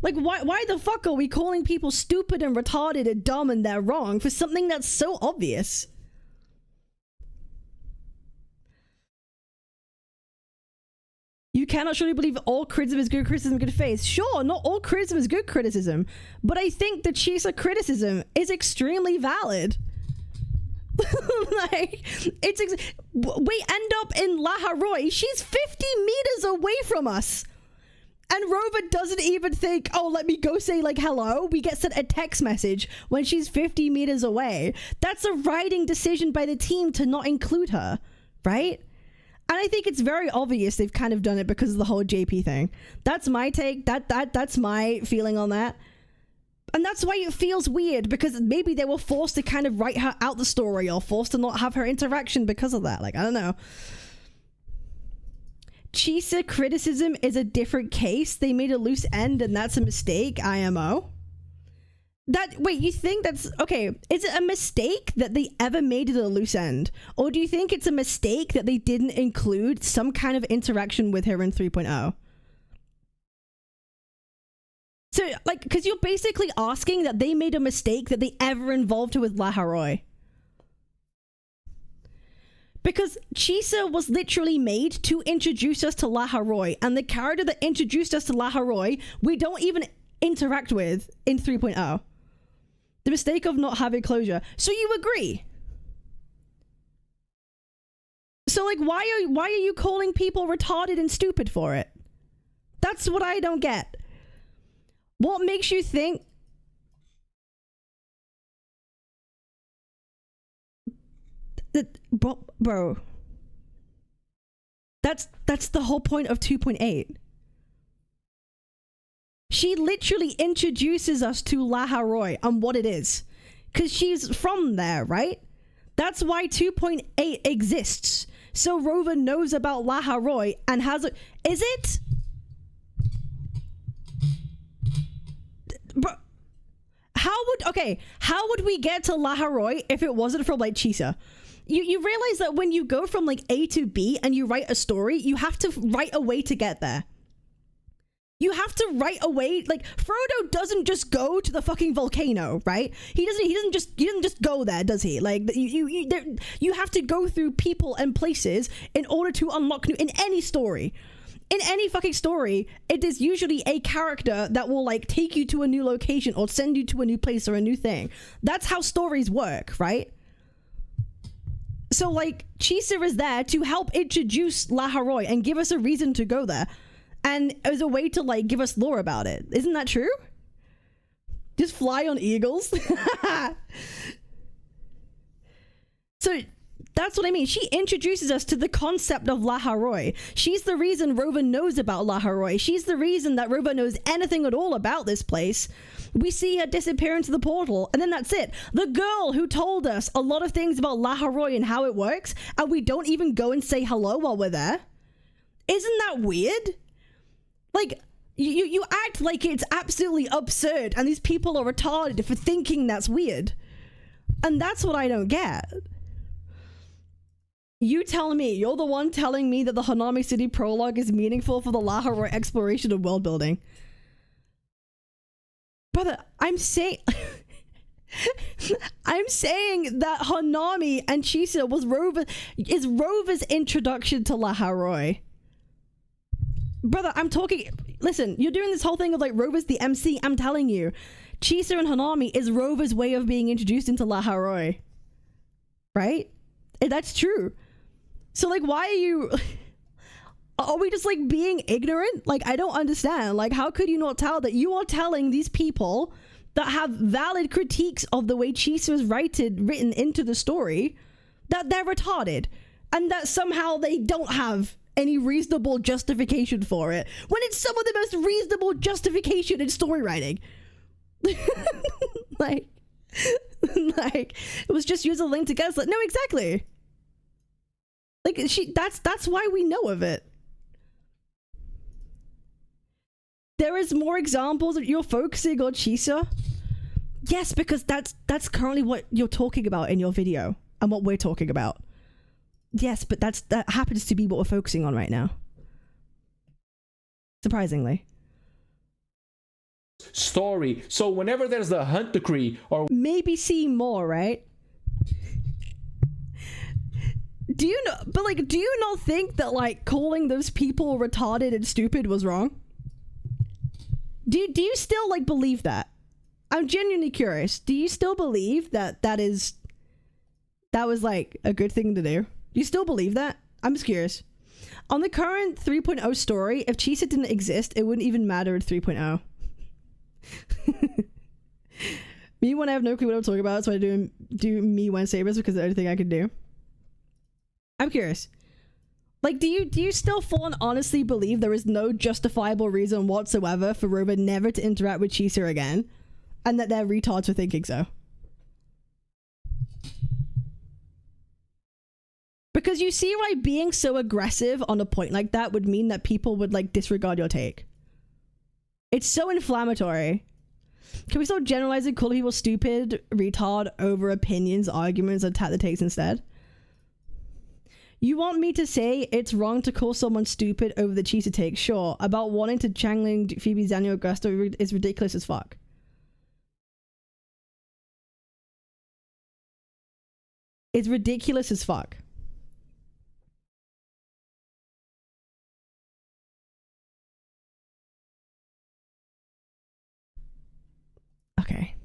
Like, why the fuck are we calling people stupid and retarded and dumb and they're wrong for something that's so obvious? You cannot surely believe all criticism is good criticism, good faith. Sure, not all criticism is good criticism, but I think the Chisa criticism is extremely valid. Like, we end up in Laharoy. She's 50 meters away from us. And Rover doesn't even think, oh, let me go say, like, hello. We get sent a text message when she's 50 meters away. That's a writing decision by the team to not include her, right? And I think it's very obvious they've kind of done it because of the whole JP thing. That's my take. That's my feeling on that. And that's why it feels weird, because maybe they were forced to kind of write her out the story or forced to not have her interaction because of that. Like, I don't know. Chisa criticism is a different case. They made a loose end and that's a mistake, IMO. Wait, you think that's... Okay, is it a mistake that they ever made it a loose end? Or do you think it's a mistake that they didn't include some kind of interaction with her in 3.0? So, like, because you're basically asking that they made a mistake that they ever involved her with Laharoy. Because Chisa was literally made to introduce us to Laharoy, and the character that introduced us to Laharoy, we don't even interact with in 3.0. The mistake of not having closure. So you agree? So, like, why are you calling people retarded and stupid for it? That's what I don't get. What makes you think... that, bro. That's the whole point of 2.8. She literally introduces us to Laharoy and what it is. Because she's from there, right? That's why 2.8 exists. So Rover knows about Laharoy and has a... Is it? Bro, how would we get to Laharoy if it wasn't for, like, Chisa? You realize that when you go from, like, A to B and you write a story, you have to write a way to get there. You have to write a way. Like, Frodo doesn't just go to the fucking volcano, right? He doesn't just go there, does he? Like, you have to go through people and places in order to unlock in any story. In any fucking story, it is usually a character that will, like, take you to a new location or send you to a new place or a new thing. That's how stories work, right? So, like, Chisa is there to help introduce Laharoy and give us a reason to go there. And as a way to, like, give us lore about it. Isn't that true? Just fly on eagles? So... that's what I mean. She introduces us to the concept of Laharoy. She's the reason Rover knows about Laharoy. She's the reason that Rover knows anything at all about this place. We see her disappear into the portal, and then that's it. The girl who told us a lot of things about Laharoy and how it works, and we don't even go and say hello while we're there. Isn't that weird? Like, you act like it's absolutely absurd, and these people are retarded for thinking that's weird. And that's what I don't get. You tell me, you're the one telling me that the Hanami City prologue is meaningful for the Laharoy exploration and world building. Brother, I'm saying... I'm saying that Hanami and Chisa is Rover's introduction to Laharoy. Brother, I'm talking... Listen, you're doing this whole thing of, like, Rover's the MC. I'm telling you. Chisa and Hanami is Rover's way of being introduced into Laharoy. Right? That's true. So, like, why are you... Are we just, like, being ignorant? Like, I don't understand. Like, how could you not tell that you are telling these people that have valid critiques of the way Chisa is written into the story that they're retarded and that somehow they don't have any reasonable justification for it when it's some of the most reasonable justification in story writing? like, it was just use a link to guess. Like, no, exactly. Like, that's why we know of it. There is more examples that you're focusing on Chisa. Yes, because that's currently what you're talking about in your video and what we're talking about. Yes, but that happens to be what we're focusing on right now. Surprisingly. Story. So whenever there's the hunt decree or maybe see more, right? Do you know, but like, do you not think that like calling those people retarded and stupid was wrong? Do you still like believe that? I'm genuinely curious. Do you still believe that that was like a good thing to do? Do you still believe that? I'm just curious. On the current 3.0 story, if Chisa didn't exist, it wouldn't even matter in 3.0. Me when I have no clue what I'm talking about, so I do me when sabers because the only thing I can do. I'm curious. Like, do you still full and honestly believe there is no justifiable reason whatsoever for Rover never to interact with Chisa again? And that they're retards for thinking so? Because you see why being so aggressive on a point like that would mean that people would like disregard your take. It's so inflammatory. Can we stop generalizing, calling people stupid, retard, over opinions, arguments, and attack the takes instead? You want me to say it's wrong to call someone stupid over the Chisa take? Sure. About wanting to Changling Phoebe Daniel Augusto is ridiculous as fuck. It's ridiculous as fuck. Okay.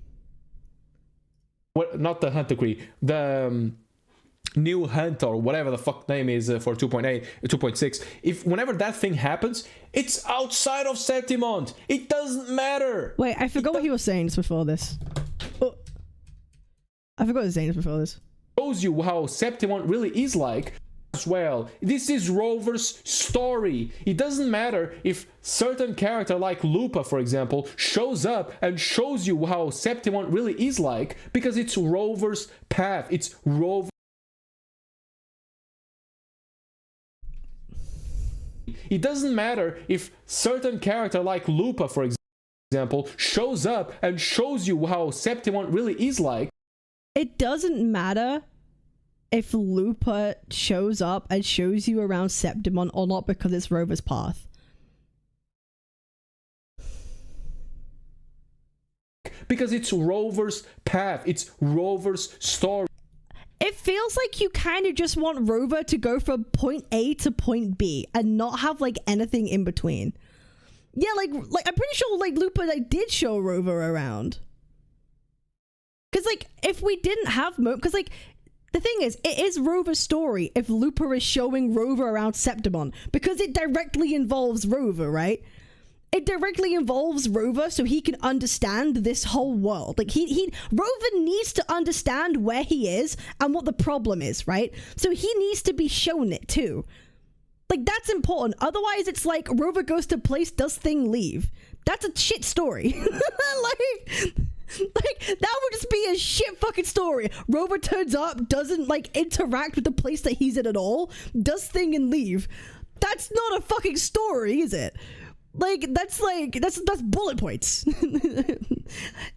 what? Not the hunt decree. The new hunt or whatever the fuck name is for 2.8, 2.6. If whenever that thing happens, it's outside of Septimont. It doesn't matter. Wait, I forgot what he was saying just before this. Oh. I forgot what he was saying just before this. Shows you how Septimont really is like as well. This is Rover's story. It doesn't matter if certain character like Lupa, for example, shows up and shows you how Septimont really is like, because it's Rover's path. It's Rover. It doesn't matter if certain character like Lupa, for example, shows up and shows you how Septimont really is like. It doesn't matter if Lupa shows up and shows you around Septimon or not, because it's Rover's path. Because it's Rover's path. It's Rover's story. It feels like you kind of just want Rover to go from point A to point B and not have like anything in between. Yeah, like I'm pretty sure like Lupa like did show Rover around. Because like if we didn't have because like the thing is, it is Rover's story if Lupa is showing Rover around Septimon, because it directly involves Rover, right? It directly involves Rover so he can understand this whole world. Like Rover needs to understand where he is and what the problem is, right? So he needs to be shown it too. Like that's important. Otherwise it's like Rover goes to place, does thing, leave. That's a shit story. Like that would just be a shit fucking story. Rover turns up, doesn't like interact with the place that he's in at all, does thing and leave. That's not a fucking story, is it? That's bullet points.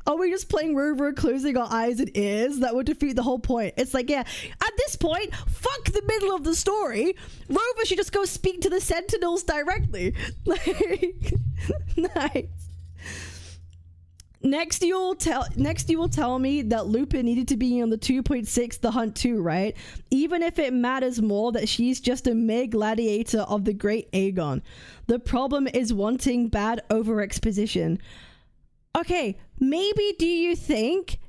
Are we just playing Rover, closing our eyes and ears? That would defeat the whole point. It's like, yeah, at this point, fuck the middle of the story. Rover should just go speak to the Sentinels directly. Like, nice. Next you will tell me that Lupin needed to be on the 2.6 the hunt too, right? Even if it matters more that she's just a mere gladiator of the great Aegon. The problem is wanting bad over exposition. Okay, maybe do you think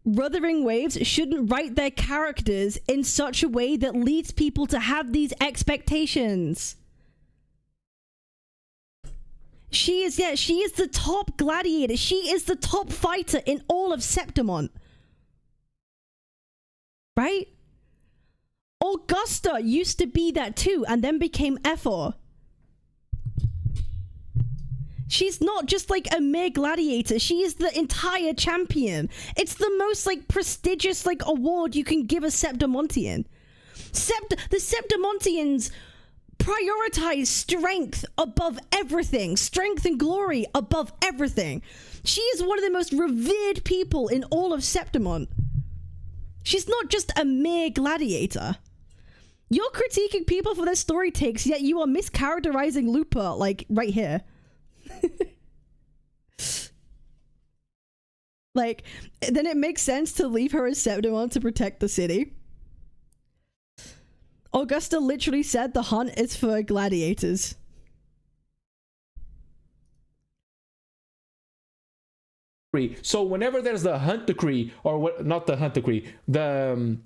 Wuthering Waves shouldn't write their characters in such a way that leads people to have these expectations? She is the top gladiator. She is the top fighter in all of Septimon. Right? Augusta used to be that too, and then became Ephor. She's not just like a mere gladiator. She is the entire champion. It's the most like prestigious like award you can give a Septimontian. The Septimontians prioritize strength above everything. Strength and glory above everything. She is one of the most revered people in all of Septimon. She's not just a mere gladiator. You're critiquing people for their story takes, yet you are mischaracterizing Lupa, like, right here. Like, then it makes sense to leave her as Septimon to protect the city. Augusta literally said the hunt is for gladiators. So whenever there's the hunt decree, or what, not the hunt decree, the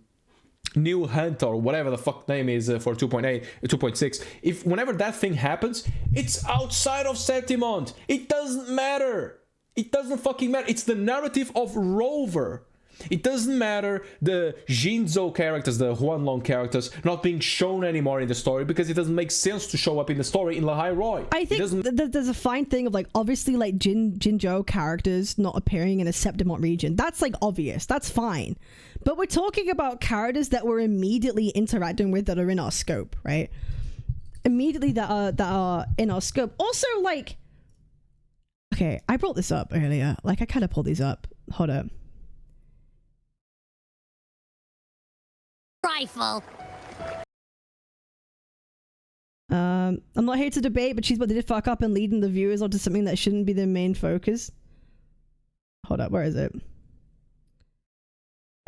new hunt or whatever the fuck name is for 2.8, 2.6, if whenever that thing happens, it's outside of Septimont. It doesn't matter. It doesn't fucking matter. It's the narrative of Rover. It doesn't matter the Jinzo characters, the Huanlong characters, not being shown anymore in the story because it doesn't make sense to show up in the story in Lahai Roi. I think there's a fine thing of like, obviously, like Jinzhou characters not appearing in a Septimont region. That's like obvious. That's fine. But we're talking about characters that we're immediately interacting with that are in our scope, right? Immediately that are in our scope. Also, like, okay, I brought this up earlier. Like, I kind of pulled these up. Hold up. Rifle. I'm not here to debate, but she's about to fuck up and leading the viewers onto something that shouldn't be their main focus. Hold up, where is it?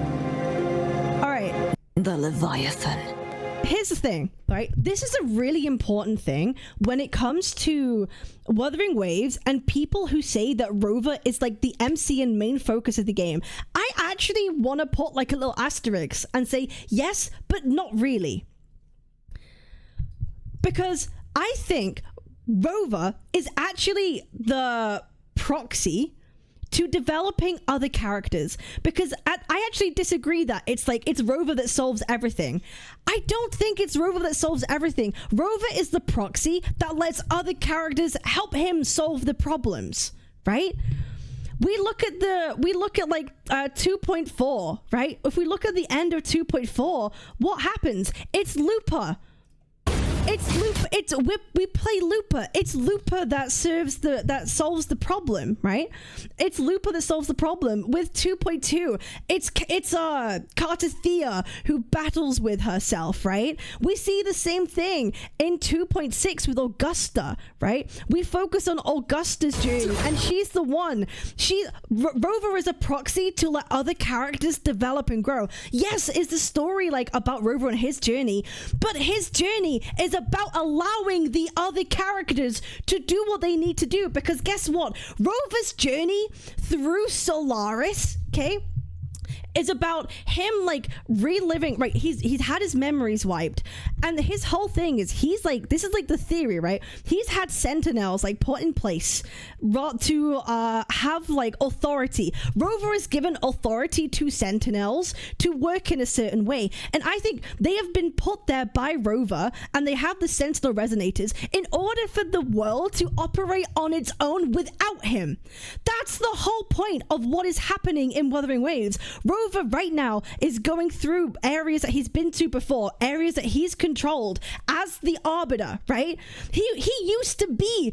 Alright. The Leviathan. Here's the thing, right? This is a really important thing when it comes to Wuthering Waves and people who say that Rover is like the MC and main focus of the game. I actually want to put like a little asterisk and say yes, but not really. Because I think Rover is actually the proxy to developing other characters, because I actually disagree that it's like it's Rover that solves everything. I don't think it's Rover that solves everything. Rover is the proxy that lets other characters help him solve the problems, right? We look at like 2.4, right? If we look at the end of 2.4, what happens? It's Looper. It's Looper. We play Looper. It's Looper that solves the problem, right? It's Looper that solves the problem. With 2.2, it's Cartathea who battles with herself, right? We see the same thing in 2.6 with Augusta, right? We focus on Augusta's journey, and she's the one. Rover is a proxy to let other characters develop and grow. Yes, is the story like about Rover and his journey, but his journey is about allowing the other characters to do what they need to do, because guess what? Rover's journey through Solaris, okay, is about him like reliving, right? He's had his memories wiped, and his whole thing is he's like, this is like the theory, right? He's had sentinels like put in place to have like authority. Rover is given authority to sentinels to work in a certain way, and I think they have been put there by Rover, and they have the sentinel resonators in order for the world to operate on its own without him. That's the whole point of what is happening in Wuthering Waves. Rover right now is going through areas that he's been to before, areas that he's controlled as the arbiter, right? He used to be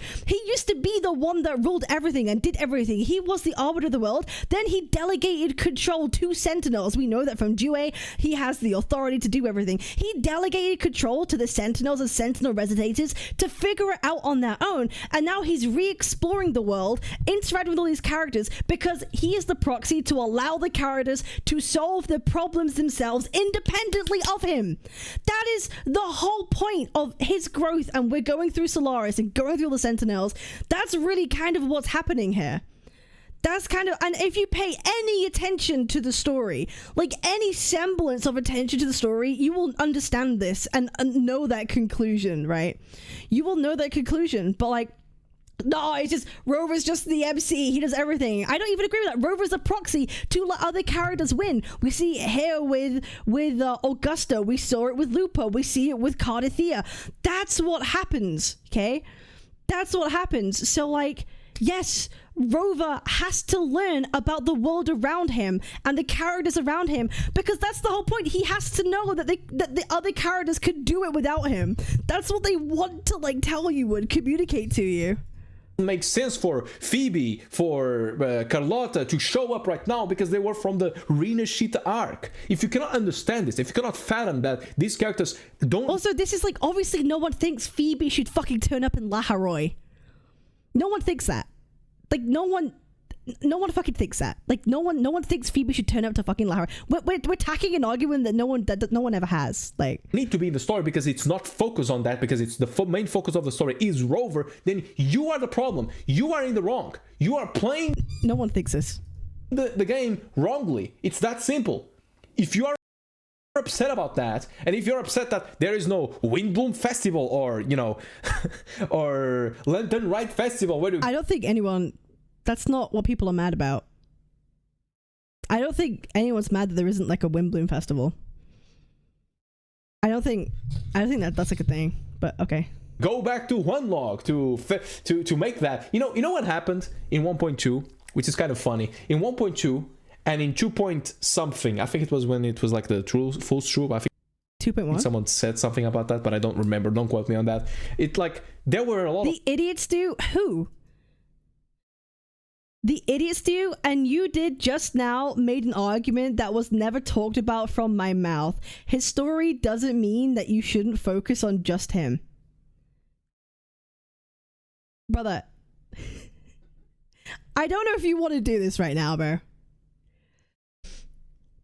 the one that ruled everything and did everything. He was the arbiter of the world. Then he delegated control to sentinels. We know that from Jue, he has the authority to do everything. He delegated control to the sentinels and sentinel resonators to figure it out on their own, and now he's re-exploring the world, interacting with all these characters, because he is the proxy to allow the characters to solve the problems themselves independently of him. That is the whole point of his growth, and we're going through Solaris and going through all the sentinels. That's really kind of what's happening here. That's kind of, and if you pay any attention to the story, like any semblance of attention to the story, you will understand this and know that conclusion, right? You will know that conclusion, but like, no, it's just Rover's just the MC. He does everything. I don't even agree with that. Rover's a proxy to let other characters win. We see it here with Augusta. We saw it with Lupa. We see it with Cardathea. That's what happens, okay? That's what happens. So, like, yes, Rover has to learn about the world around him and the characters around him, because that's the whole point. He has to know that the other characters could do it without him. That's what they want to, like, tell you and communicate to you. Makes sense for Phoebe, for Carlotta to show up right now because they were from the Rinashita arc. If you cannot understand this, if you cannot fathom that these characters don't... Also, this is like, obviously no one thinks Phoebe should fucking turn up in Laharoi. No one thinks that. Like, no one fucking thinks that. Like, no one thinks Phoebe should turn up to fucking Lara. We're tacking an argument that no one ever has. Like, need to be in the story because it's not focused on that, because it's the main focus of the story is Rover, then you are the problem. You are in the wrong. You are playing no one thinks this. The game wrongly. It's that simple. If you are upset about that, and if you're upset that there is no Windbloom Festival or, you know, or Lantern Ride Festival, I don't think anyone, that's not what people are mad about. I don't think anyone's mad that there isn't like a Windbloom Festival. I don't think that's like a thing, but okay. Go back to one log to make that. You know what happened in 1.2, which is kind of funny. In 1.2 and in 2 point something, I think it was when it was like the full troop. I think 2.1. Someone said something about that, but I don't remember. Don't quote me on that. It like there were a lot the idiots do who? The idiots do, and you did just now made an argument that was never talked about from my mouth. His story doesn't mean that you shouldn't focus on just him. Brother, I don't know if you want to do this right now, bro.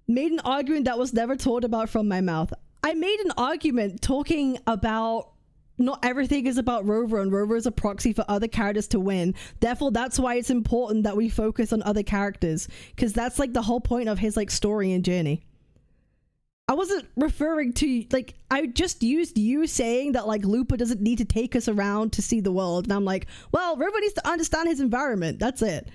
Made an argument that was never talked about from my mouth. I made an argument talking about not everything is about Rover, and Rover is a proxy for other characters to win. Therefore, that's why it's important that we focus on other characters, because that's like the whole point of his like story and journey. I wasn't referring to, like, I just used you saying that like Looper doesn't need to take us around to see the world, and I'm like, well, Rover needs to understand his environment. That's it.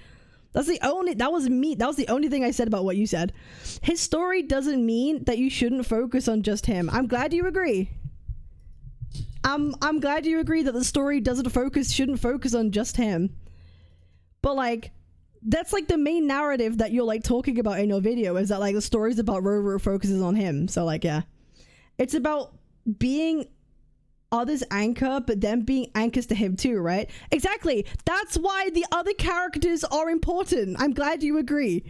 That was the only thing I said about what you said. His story doesn't mean that you shouldn't focus on just him. I'm glad you agree. I'm glad you agree that the story shouldn't focus on just him. But like, that's like the main narrative that you're like talking about in your video, is that like the story's about Rover focuses on him. So like, yeah, it's about being others' anchor, but them being anchors to him too, right? Exactly. That's why the other characters are important. I'm glad you agree.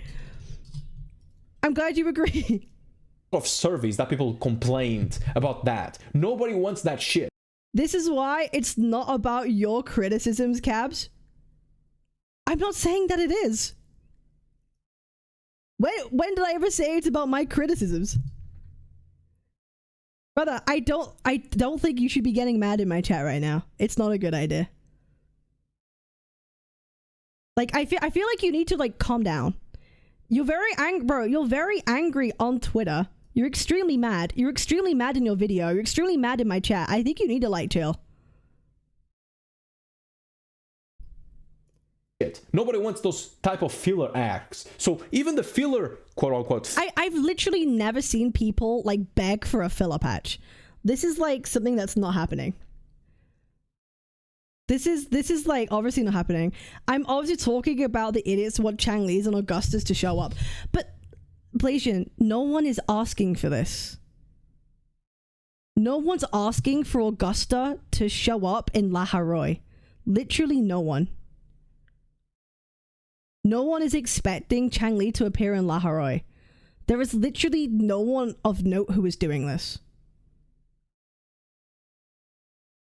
of surveys that people complained about that. Nobody wants that shit. This is why it's not about your criticisms, Cabs. I'm not saying that it is. When did I ever say it's about my criticisms? Brother, I don't think you should be getting mad in my chat right now. It's not a good idea. Like, I feel like you need to like calm down. You're very angry, bro. You're very angry on Twitter. You're extremely mad. You're extremely mad in your video. You're extremely mad in my chat. I think you need to like chill. Nobody wants those type of filler acts. So even the filler, quote unquote. I've literally never seen people like beg for a filler patch. This is like something that's not happening. This is like obviously not happening. I'm obviously talking about the idiots who want Chang-Li's and Augustus to show up. But Blazeon, no one is asking for this. No one's asking for Augusta to show up in La Haroy. Literally no one. No one is expecting Chang-Li to appear in La Haroy. There is literally no one of note who is doing this.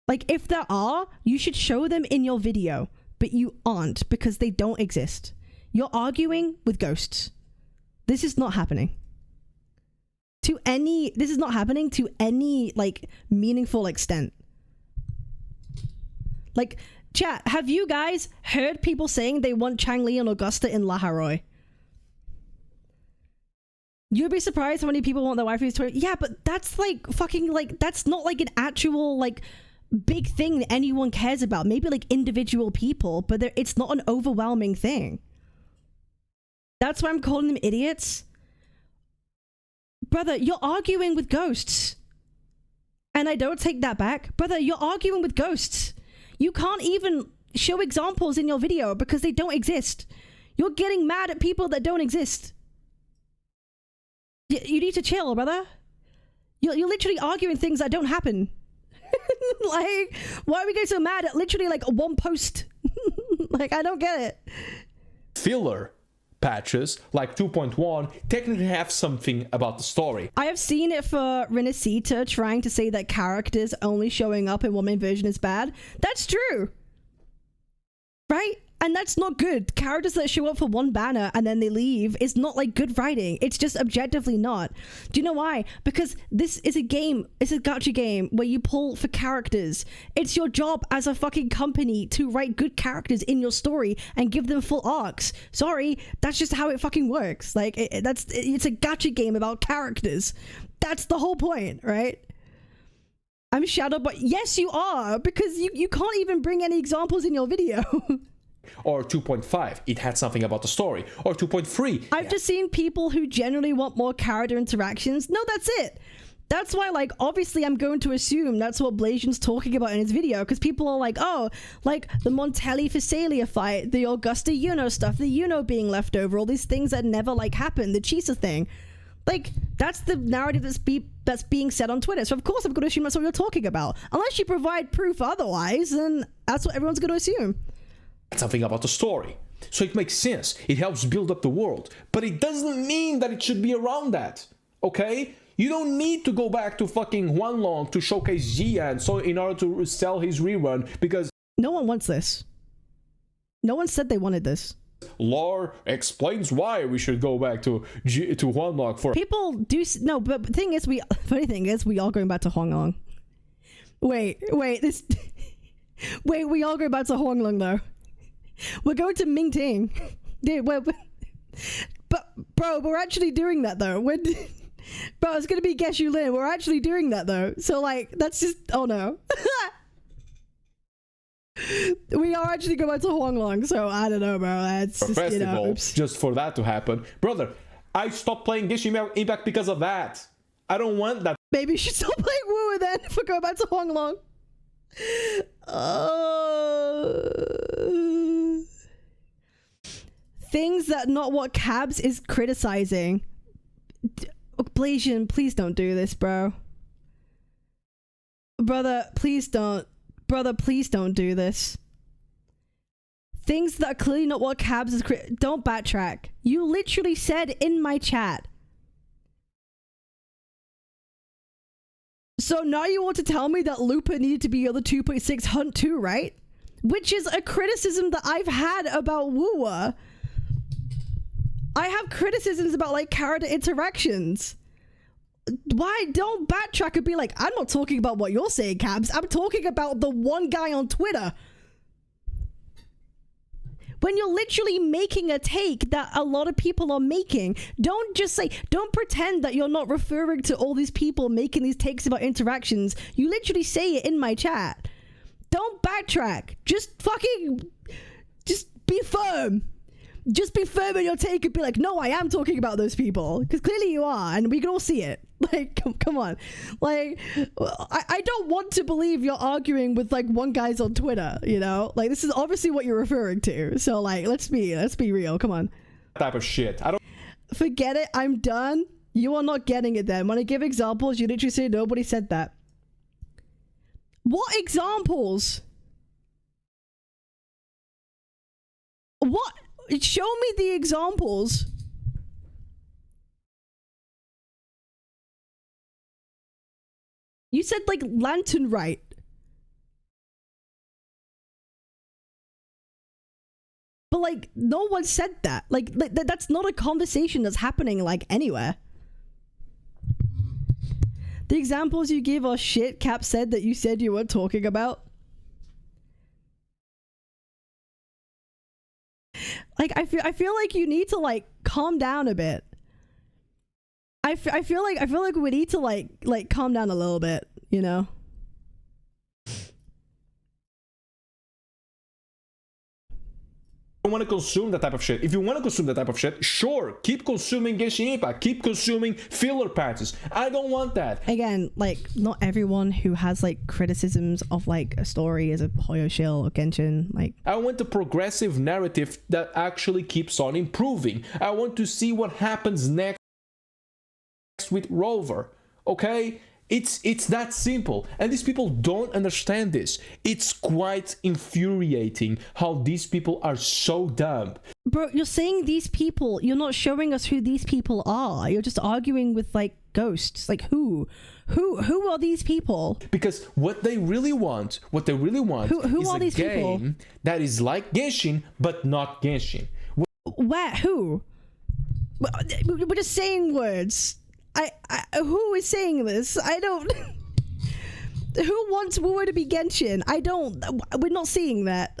Like, if there are, you should show them in your video, but you aren't because they don't exist. You're arguing with ghosts. This is not happening. This is not happening to any, like, meaningful extent. Like, chat, have you guys heard people saying they want Chang-Li and Augusta in La Haroy? You'd be surprised how many people want their waifus to... Yeah, but that's like fucking like... That's not like an actual like big thing that anyone cares about. Maybe like individual people, but it's not an overwhelming thing. That's why I'm calling them idiots. Brother, you're arguing with ghosts. And I don't take that back. Brother, you're arguing with ghosts. You can't even show examples in your video because they don't exist. You're getting mad at people that don't exist. You need to chill, brother. You're literally arguing things that don't happen. Like, why are we getting so mad at literally like one post? Like, I don't get it. Filler patches like 2.1 technically have something about the story. I have seen it for Renacita trying to say that characters only showing up in one main version is bad. That's true. Right? And that's not good. Characters that show up for one banner and then they leave is not like good writing. It's just objectively not. Do you know why? Because this is a game. It's a gacha game where you pull for characters. It's your job as a fucking company to write good characters in your story and give them full arcs. Sorry, that's just how it fucking works. Like, it's a gacha game about characters. That's the whole point, right? I'm Shadow, but yes, you are, because you can't even bring any examples in your video. Or 2.5, it had something about the story. Or 2.3. I've just seen people who generally want more character interactions. No, that's it. That's why, like, obviously I'm going to assume that's what Blazeon's talking about in his video, because people are like, oh, like the Montelli-Phasalia fight, the Augusta Yuno stuff, the Yuno being left over, all these things that never, like, happened, the Chisa thing. Like, that's the narrative that's being said on Twitter. So, of course, I'm going to assume that's what you're talking about. Unless you provide proof otherwise, then that's what everyone's going to assume. Something about the story. So it makes sense. It helps build up the world. But it doesn't mean that it should be around that. Okay? You don't need to go back to fucking Huanglong to showcase Jian so in order to sell his rerun, because no one wants this. No one said they wanted this. lore explains why we should go back to Huanglong for people do no, but the thing is, funny thing is, we are going back to Huanglong. Wait, we all go back to Huanglong though. We're going to Mingting. Dude, but bro, we're actually doing that though. Bro, it's gonna be Guess You Lin. We're actually doing that though. So like, that's just, oh no. We are actually going to Huanglong, so I don't know, bro. That's just, festival, you know, just for that to happen. Brother, I stopped playing Genshin Impact because of that. I don't want that. Maybe you should stop playing Woo then if we go back to Huanglong. Things that not what Cabs is criticizing. Blazeon, please don't do this, bro. Brother, please don't. Brother, please don't do this. Things that are clearly not what Cabs is don't backtrack. You literally said in my chat. So now you want to tell me that Looper needed to be other 2.6 Hunt too, right? Which is a criticism that I've had about Woowa. I have criticisms about like character interactions. Why don't backtrack and be like, I'm not talking about what you're saying, Cabs. I'm talking about the one guy on Twitter. When you're literally making a take that a lot of people are making, don't just say, don't pretend that you're not referring to all these people making these takes about interactions. You literally say it in my chat. Don't backtrack. Just be firm. Just be firm in your take and be like, no, I am talking about those people. Because clearly you are, and we can all see it. Like, come on. Like, I don't want to believe you're arguing with, like, one guy's on Twitter, you know? Like, this is obviously what you're referring to. So, like, let's be real. Come on. Type of shit. I don't... Forget it. I'm done. You are not getting it then. When I give examples, you literally say nobody said that. What examples? What? Show me the examples. You said like Lantern right. But like no one said that. Like that's not a conversation that's happening like anywhere. The examples you give are shit Cap said that you said you weren't talking about. Like I feel like you need to like calm down a bit. I feel like we need to like calm down a little bit, you know. I don't want to consume that type of shit. If you want to consume that type of shit, sure, keep consuming Genshin Impact, keep consuming filler patches. I don't want that. Again, like not everyone who has like criticisms of like a story is a Hoyoshill or Genshin. Like I want a progressive narrative that actually keeps on improving. I want to see what happens next with Rover. Okay? It's that simple, and these people don't understand this. It's quite infuriating how these people are so dumb. Bro, you're saying these people, you're not showing us who these people are. You're just arguing with like ghosts. Like who are these people? Because what they really want who is are a these game people? that is like Genshin, but not Genshin. Where? Who? We're just saying words. Who is saying this? I don't. Who wants Wuwa to be Genshin? I don't. We're not seeing that.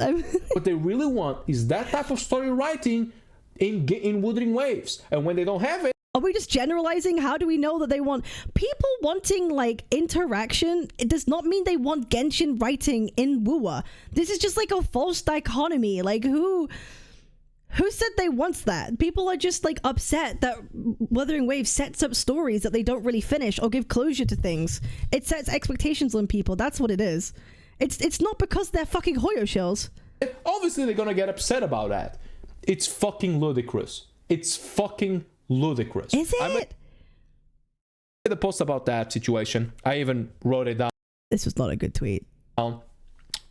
What they really want is that type of story writing in Wuthering Waves, and when they don't have it. Are we just generalizing? How do we know that they want people wanting like interaction? It does not mean they want Genshin writing in Wuwa. This is just like a false dichotomy. Like who said they want that? People are just like upset that Wuthering Waves sets up stories that they don't really finish or give closure to things. It sets expectations on people. That's what it is. It's not because they're fucking Hoyoshills. Obviously they're gonna get upset about that. It's fucking ludicrous. It's fucking ludicrous. Is it? I made a post about that situation. I even wrote it down. This was not a good tweet.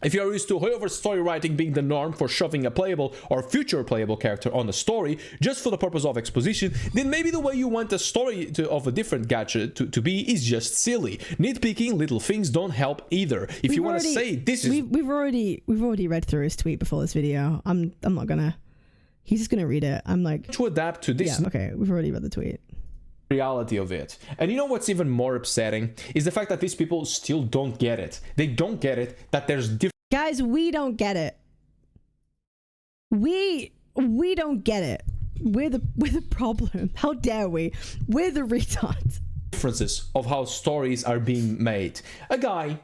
If you're used to Hoyover's story writing being the norm for shoving a playable or future playable character on the story just for the purpose of exposition, then maybe the way you want a story of a different gadget to be is just silly. Nitpicking little things don't help either. If you want to say this is... We've already read through his tweet before this video. I'm not gonna... He's just gonna read it. I'm like... To adapt to this... Yeah, okay. We've already read the tweet. Reality of it. And you know what's even more upsetting is the fact that these people still don't get it. They don't get it that there's different... Guys, we don't get it. We don't get it. We're the problem. How dare we? We're the retards. Differences of how stories are being made. A guy,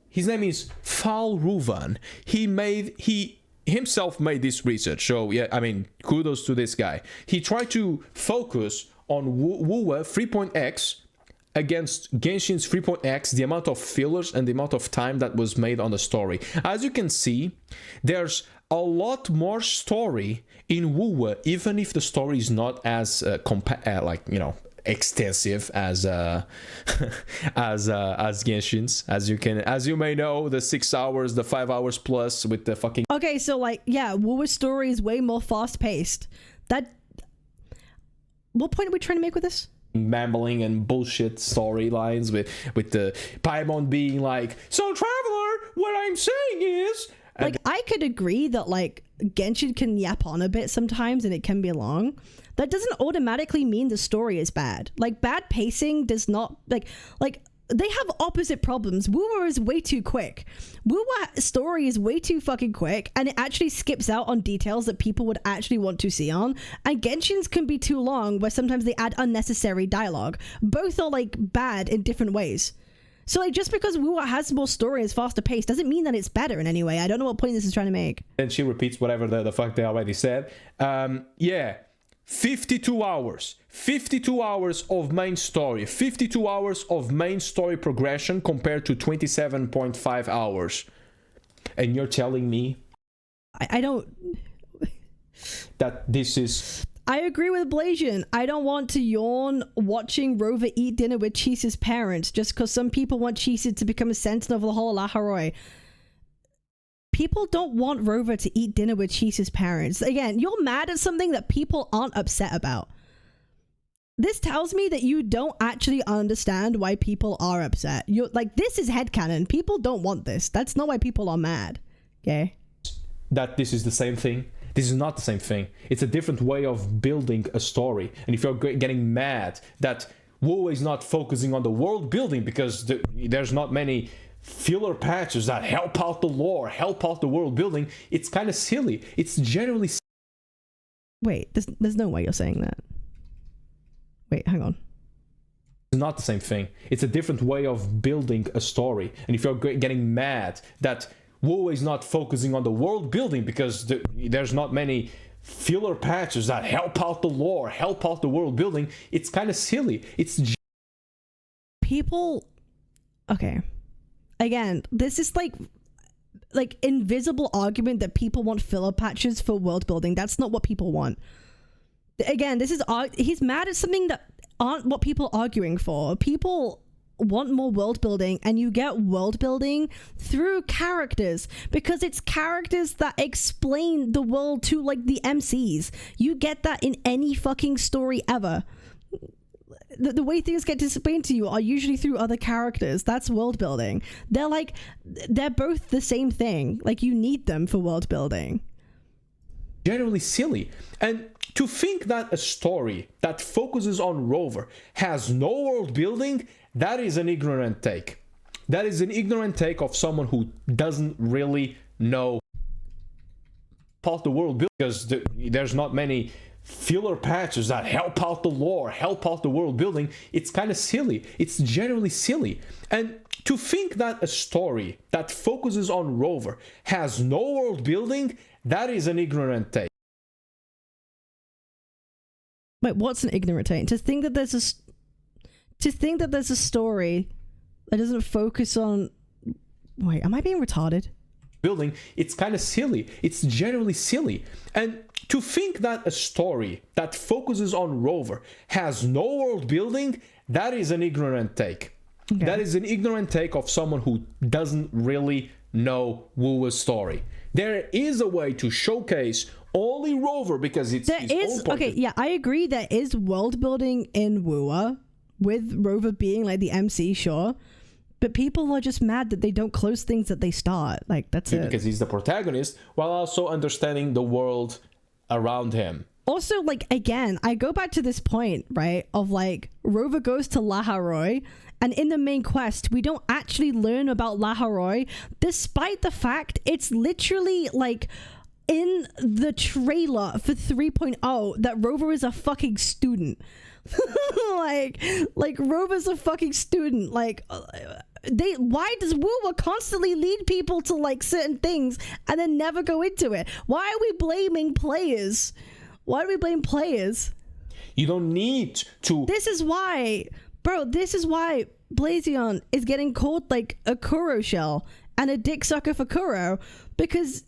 his name is Fal Ruvan. He himself made this research. So yeah, I mean, kudos to this guy. He tried to focus on Wuwa 3.x against Genshin's 3.x, the amount of fillers and the amount of time that was made on the story. As you can see, there's a lot more story in Wuwa, even if the story is not as extensive as Genshin's. As you may know, the 6 hours, the 5 hours plus with the fucking... Okay, so like, yeah, Wuwa's story is way more fast-paced. What point are we trying to make with this? Mambling and bullshit storylines with the Paimon being like, so Traveler, what I'm saying is... Like, I could agree that, like, Genshin can yap on a bit sometimes and it can be long. That doesn't automatically mean the story is bad. Like, bad pacing does not... Like they have opposite problems. Wuwa is way too quick. Wuwa story is way too fucking quick, and it actually skips out on details that people would actually want to see on. And Genshin's can be too long, where sometimes they add unnecessary dialogue. Both are like bad in different ways. So like, just because Wuwa has more story and is faster paced doesn't mean that it's better in any way. I don't know what point this is trying to make. And she repeats whatever the fuck they already said. Yeah. 52 hours of main story, 52 hours of main story progression compared to 27.5 hours. And you're telling me I don't that this is... I agree with Blazeon. I don't want to yawn watching Rover eat dinner with Chisa's parents just because some people want Chisa to become a sentinel of the whole Laharoi. People don't want Rover to eat dinner with Chisa's parents. Again, you're mad at something that people aren't upset about. This tells me that you don't actually understand why people are upset. You're like, this is headcanon. People don't want this. That's not why people are mad. Okay? That this is the same thing. This is not the same thing. It's a different way of building a story. And if you're getting mad that WoW is not focusing on the world building because there's not many filler patches that help out the lore, help out the world building, it's kind of silly. It's generally... Wait, there's no way you're saying that. Wait, hang on. It's not the same thing. It's a different way of building a story. And if you're getting mad that WoW is not focusing on the world building because there's not many filler patches that help out the lore, help out the world building, it's kind of silly. It's... People... Okay. Again, this is like invisible argument that people want filler patches for world building. That's not what people want. Again, this is... He's mad at something that aren't what people are arguing for. People want more world building, and you get world building through characters, because it's characters that explain the world to like the MCs. You get that in any fucking story ever. The way things get explained to you are usually through other characters. That's world building. They're both the same thing. Like, you need them for world building. Generally silly. And to think that a story that focuses on Rover has no world building, that is an ignorant take. That is an ignorant take of someone who doesn't really know about the world building, because there's not many filler patches that help out the lore, help out the world building. It's kind of silly. It's generally silly. And to think that a story that focuses on Rover has no world building, that is an ignorant take. Wait, what's an ignorant take? To think that there's a story that doesn't focus on... Wait, am I being retarded? Building, it's kind of silly. It's generally silly. And to think that a story that focuses on Rover has no world building, that is an ignorant take. Okay. That is an ignorant take of someone who doesn't really know Wuwa's story. There is a way to showcase only Rover because it's there is okay. Yeah, I agree. There is world building in Wuwa, with Rover being like the MC, sure. But people are just mad that they don't close things that they start. Like, that's it. Because he's the protagonist, while also understanding the world around him. Also, like, again, I go back to this point, right, of like, Rover goes to Laharoy, and in the main quest, we don't actually learn about Laharoy, despite the fact it's literally like in the trailer for 3.0 that Rover is a fucking student. like Rover's a fucking student. Like, why does Wuwa constantly lead people to like certain things and then never go into it? Why are we blaming players? Why do we blame players? You don't need to. This is why, bro, this is why Blazeon is getting called like a Kuro shell and a dick sucker for Kuro, because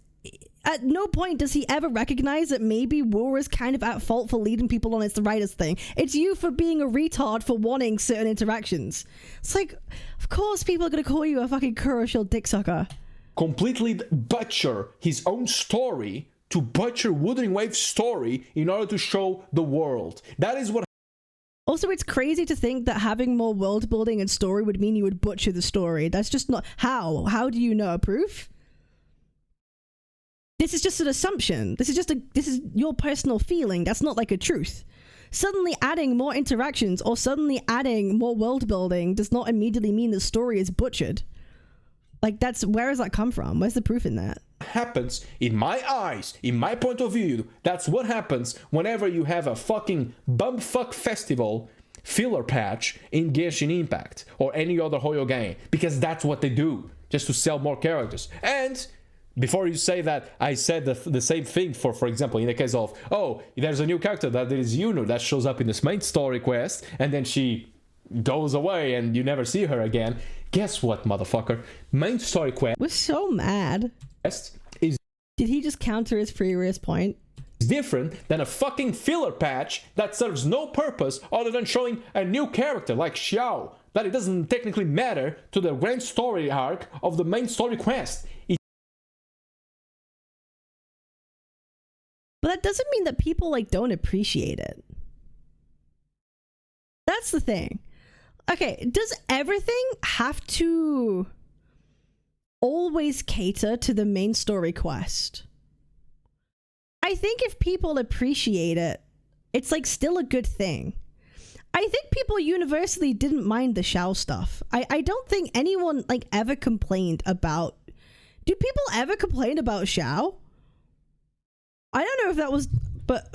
at no point does he ever recognize that maybe Wuwa is kind of at fault for leading people on its the writers thing. It's you for being a retard for wanting certain interactions. It's like, of course people are going to call you a fucking Kuro shell dick sucker. Completely butcher his own story to butcher Wuthering Waves' story in order to show the world. That is what... Also, it's crazy to think that having more world building and story would mean you would butcher the story. That's just not... How do you know? Proof? This is just an assumption. This is your personal feeling. That's not like a truth. Suddenly adding more interactions or suddenly adding more world building does not immediately mean the story is butchered. Like, where does that come from? Where's the proof in that? Happens, in my eyes, in my point of view, that's what happens whenever you have a fucking bumfuck festival filler patch in Genshin Impact or any other Hoyo game, because that's what they do, just to sell more characters. And before you say that, I said the same thing for example, in the case of, oh, there's a new character that is Yuno that shows up in this main story quest, and then she goes away and you never see her again. Guess what, motherfucker? Main story quest... We're so mad. Is... Did he just counter his previous point? Different than a fucking filler patch that serves no purpose other than showing a new character like Xiao, that it doesn't technically matter to the grand story arc of the main story quest. But that doesn't mean that people like don't appreciate it. That's the thing. Okay, does everything have to always cater to the main story quest? I think if people appreciate it, it's like still a good thing. I think people universally didn't mind the Xiao stuff. I don't think anyone like ever complained about... Do people ever complain about Xiao? I don't know if that was... But...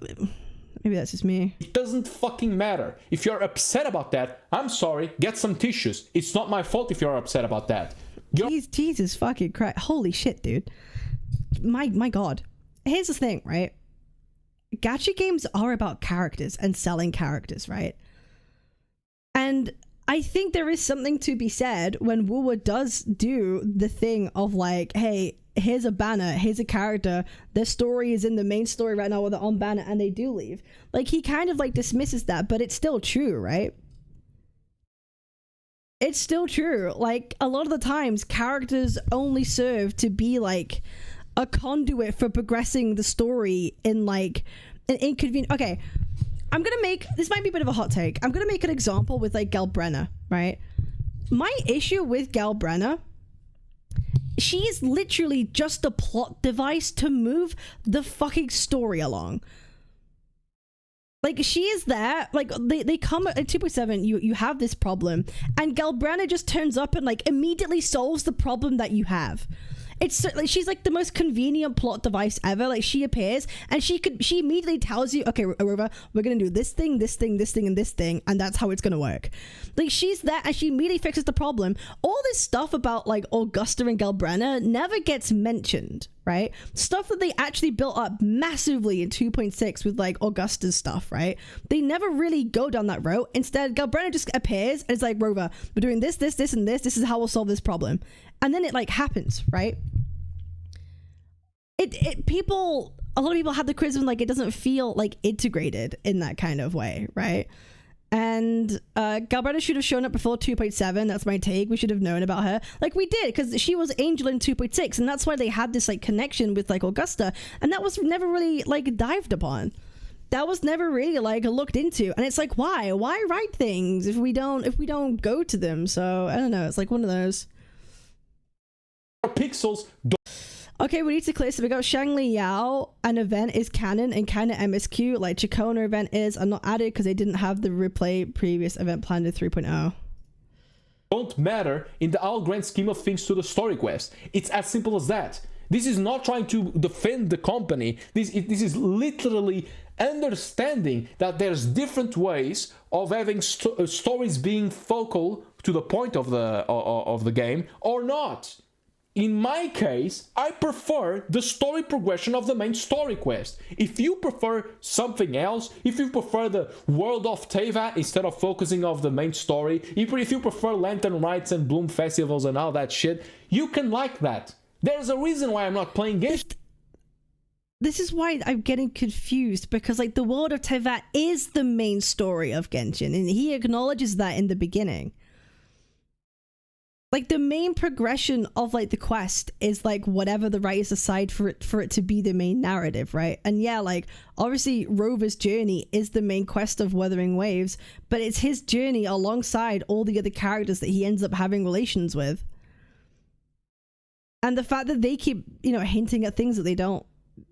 Maybe that's just me. It doesn't fucking matter. If you're upset about that, I'm sorry, get some tissues. It's not my fault if you're upset about that. Jesus fucking Christ. Holy shit, dude. My god. Here's the thing, right? Gacha games are about characters and selling characters, right? And I think there is something to be said when Wuwa does do the thing of like, hey, here's a banner, here's a character, their story is in the main story right now, or they're on banner and they do leave. Like, he kind of like dismisses that, but it's still true, right? it's still true. Like, a lot of the times, characters only serve to be, like, a conduit for progressing the story in, like, an inconvenient... Okay, I'm gonna make... This might be a bit of a hot take. I'm gonna make an example with, like, Galbrenna, right? My issue with Galbrenna... She's literally just a plot device to move the fucking story along. Like, she is there, like, they come at 2.7, you have this problem, and Galbrenna just turns up and, like, immediately solves the problem that you have. It's like, she's like the most convenient plot device ever. Like, she appears and she immediately tells you, okay, Rover, we're gonna do this thing, this thing, this thing, and this thing, and that's how it's gonna work. Like, she's there and she immediately fixes the problem. All this stuff about, like, Augusta and Galbrenna never gets mentioned, right? Stuff that they actually built up massively in 2.6 with, like, Augusta's stuff, right? They never really go down that route. Instead, Galbrenna just appears and it's like, Rover, we're doing this, this, this, and this. This is how we'll solve this problem. And then it, like, happens, right? A lot of people have the criticism, like, it doesn't feel, like, integrated in that kind of way, right? And Galbrenna should have shown up before 2.7. That's my take. We should have known about her. Like, we did, because she was Angel in 2.6, and that's why they had this, like, connection with, like, Augusta, and that was never really, like, dived upon. That was never really, like, looked into. And it's like, why write things if we don't go to them? So I don't know, it's like one of those pixels. Okay, we need to clear. So we got Shangli Yao. An event is canon and kind of MSQ. Like, Chacona event is not added because they didn't have the replay previous event planned in 3.0. Don't matter in the all grand scheme of things to the story quest. It's as simple as that. This is not trying to defend the company. This is literally understanding that there's different ways of having stories being focal to the point of the game or not. In my case, I prefer the story progression of the main story quest. If you prefer something else, if you prefer the world of Teyvat instead of focusing on the main story, if you prefer Lantern Nights and Bloom Festivals and all that shit, you can like that. There's a reason why I'm not playing games. This is why I'm getting confused, because, like, the world of Teyvat is the main story of Genshin, and he acknowledges that in the beginning. Like, the main progression of, like, the quest is, like, whatever the writers decide for it to be the main narrative, right? And yeah, like, obviously Rover's journey is the main quest of Wuthering Waves, but it's his journey alongside all the other characters that he ends up having relations with. And the fact that they keep, you know, hinting at things that they don't,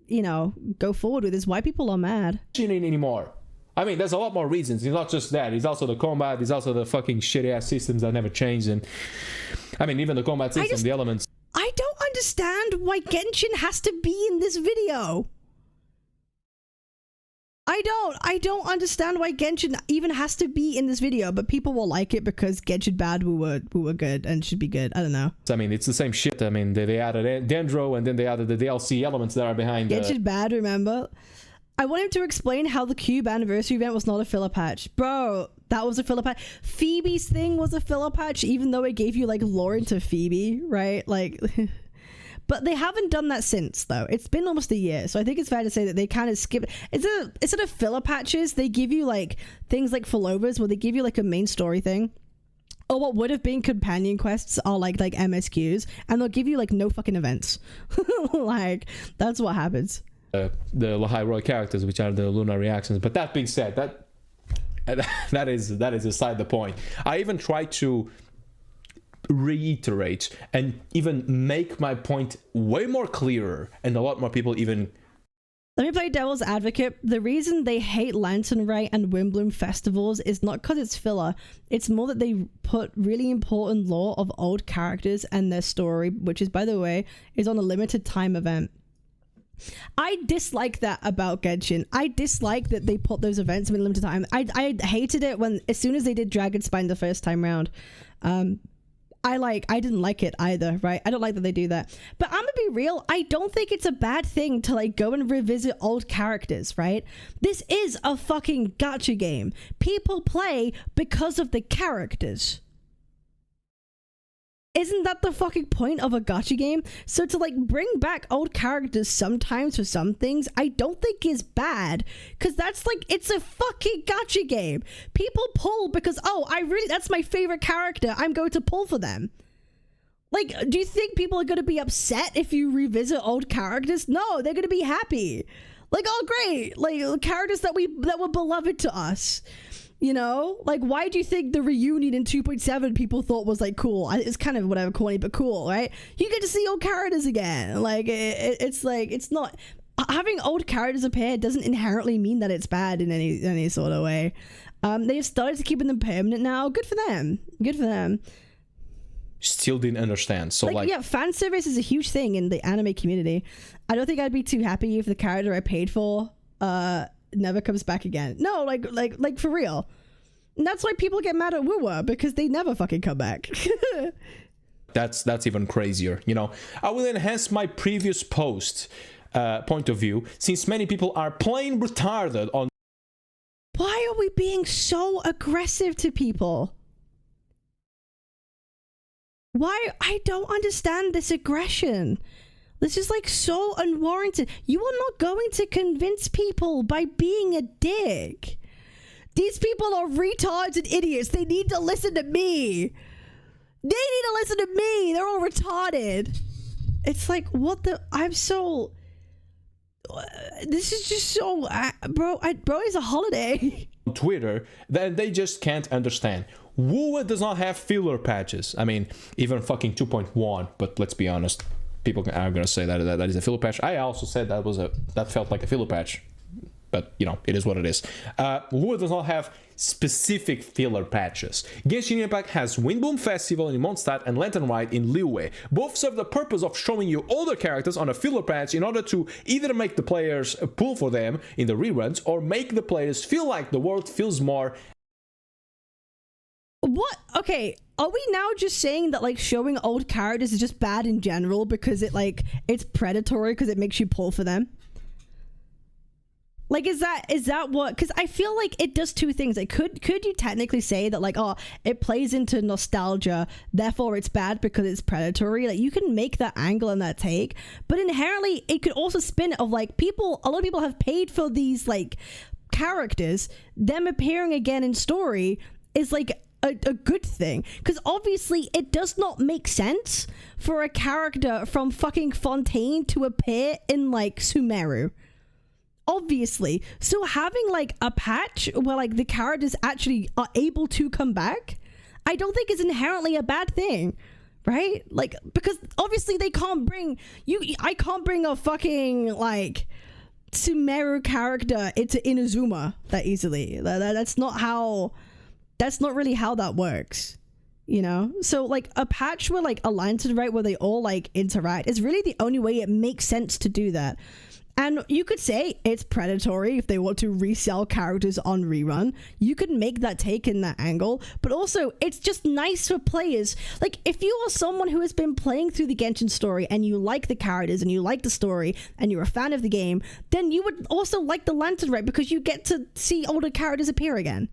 you know, go forward with is why people are mad. Anymore. I mean, there's a lot more reasons. It's not just that. It's also the combat. It's also the fucking shitty-ass systems that never changed. And I mean, even the combat system, the elements. I don't understand why Genshin has to be in this video. I don't understand why Genshin even has to be in this video, but people will like it because Genshin bad, we were good and should be good. I don't know. I mean, it's the same shit. I mean, they added Dendro and then they added the DLC elements that are behind Genshin bad, remember? I want him to explain how the Cube anniversary event was not a filler patch. Bro, that was a filler patch. Phoebe's thing was a filler patch, even though it gave you, like, lore into Phoebe, right? Like, but they haven't done that since, though. It's been almost a year, so I think it's fair to say that they kind of skip. Instead of filler patches, they give you, like, things like Fallovers, where they give you, like, a main story thing. Or what would have been companion quests are like MSQs, and they'll give you, like, no fucking events. Like, that's what happens. The high-roll characters, which are the lunar reactions. But that being said, that is aside the point. I even try to reiterate and even make my point way more clearer, and a lot more people even. Let me play devil's advocate. The reason they hate Lantern Rite and Wimbloom festivals is not because it's filler. It's more that they put really important lore of old characters and their story, which is, by the way, is on a limited time event. I dislike that about Genshin. I dislike that they put those events in limited time. I hated it when, as soon as they did Dragonspine the first time round. I didn't like it either, right? I don't like that they do that. But I'm gonna be real, I don't think it's a bad thing to, like, go and revisit old characters, right? This is a fucking gacha game. People play because of the characters. Isn't that the fucking point of a gacha game? So to like bring back old characters sometimes for some things, I don't think is bad, because that's like, it's a fucking gacha game. People pull because, oh, that's my favorite character, I'm going to pull for them. Like, do you think people are going to be upset if you revisit old characters? No, they're going to be happy. Like, oh great, like characters that were beloved to us. You know, like, why do you think the reunion in 2.7 people thought was like cool? It's kind of whatever, corny, but cool, right? You get to see old characters again. Like, it's like, it's not, having old characters appear doesn't inherently mean that it's bad in any sort of way. They've started to keeping them permanent now. Good for them. Good for them. Still didn't understand. So like yeah, fan service is a huge thing in the anime community. I don't think I'd be too happy if the character I paid for never comes back again. No, like for real. And that's why people get mad at Woowa, because they never fucking come back. that's even crazier, you know. I will enhance my previous post point of view, since many people are plain retarded on. Why are we being so aggressive to people? Why? I don't understand this aggression. This is like so unwarranted. You are not going to convince people by being a dick. These people are retards and idiots. They need to listen to me. They need to listen to me. They're all retarded. It's like, what the? I'm so... This is just so... bro, it's a holiday. On Twitter, that they just can't understand. Woowa does not have filler patches. I mean, even fucking 2.1, but let's be honest. People are going to say that is a filler patch. I also said that felt like a filler patch. But, you know, it is what it is. Woowa does not have specific filler patches. Genshin Impact has Windbloom Festival in Mondstadt and Lantern Rite in Liyue. Both serve the purpose of showing you older characters on a filler patch in order to either make the players pull for them in the reruns or make the players feel like the world feels more... What? Okay, are we now just saying that like showing old characters is just bad in general because it's predatory because it makes you pull for them? Like, is that what? Because I feel like it does two things. Like, could you technically say that like, oh, it plays into nostalgia, therefore it's bad because it's predatory? Like, you can make that angle and that take, but inherently it could also spin it of like a lot of people have paid for these like characters. Them appearing again in story is like a good thing, because obviously it does not make sense for a character from fucking Fontaine to appear in like Sumeru, obviously. So having like a patch where like the characters actually are able to come back, I don't think is inherently a bad thing, right? Like, because obviously they can't bring I can't bring a fucking like Sumeru character into Inazuma that easily. That's not really how that works, you know? So like a patch where like a Lantern Rite where they all like interact is really the only way it makes sense to do that. And you could say it's predatory if they want to resell characters on rerun. You could make that take in that angle, but also it's just nice for players. Like, if you are someone who has been playing through the Genshin story and you like the characters and you like the story and you're a fan of the game, then you would also like the Lantern Rite because you get to see older characters appear again.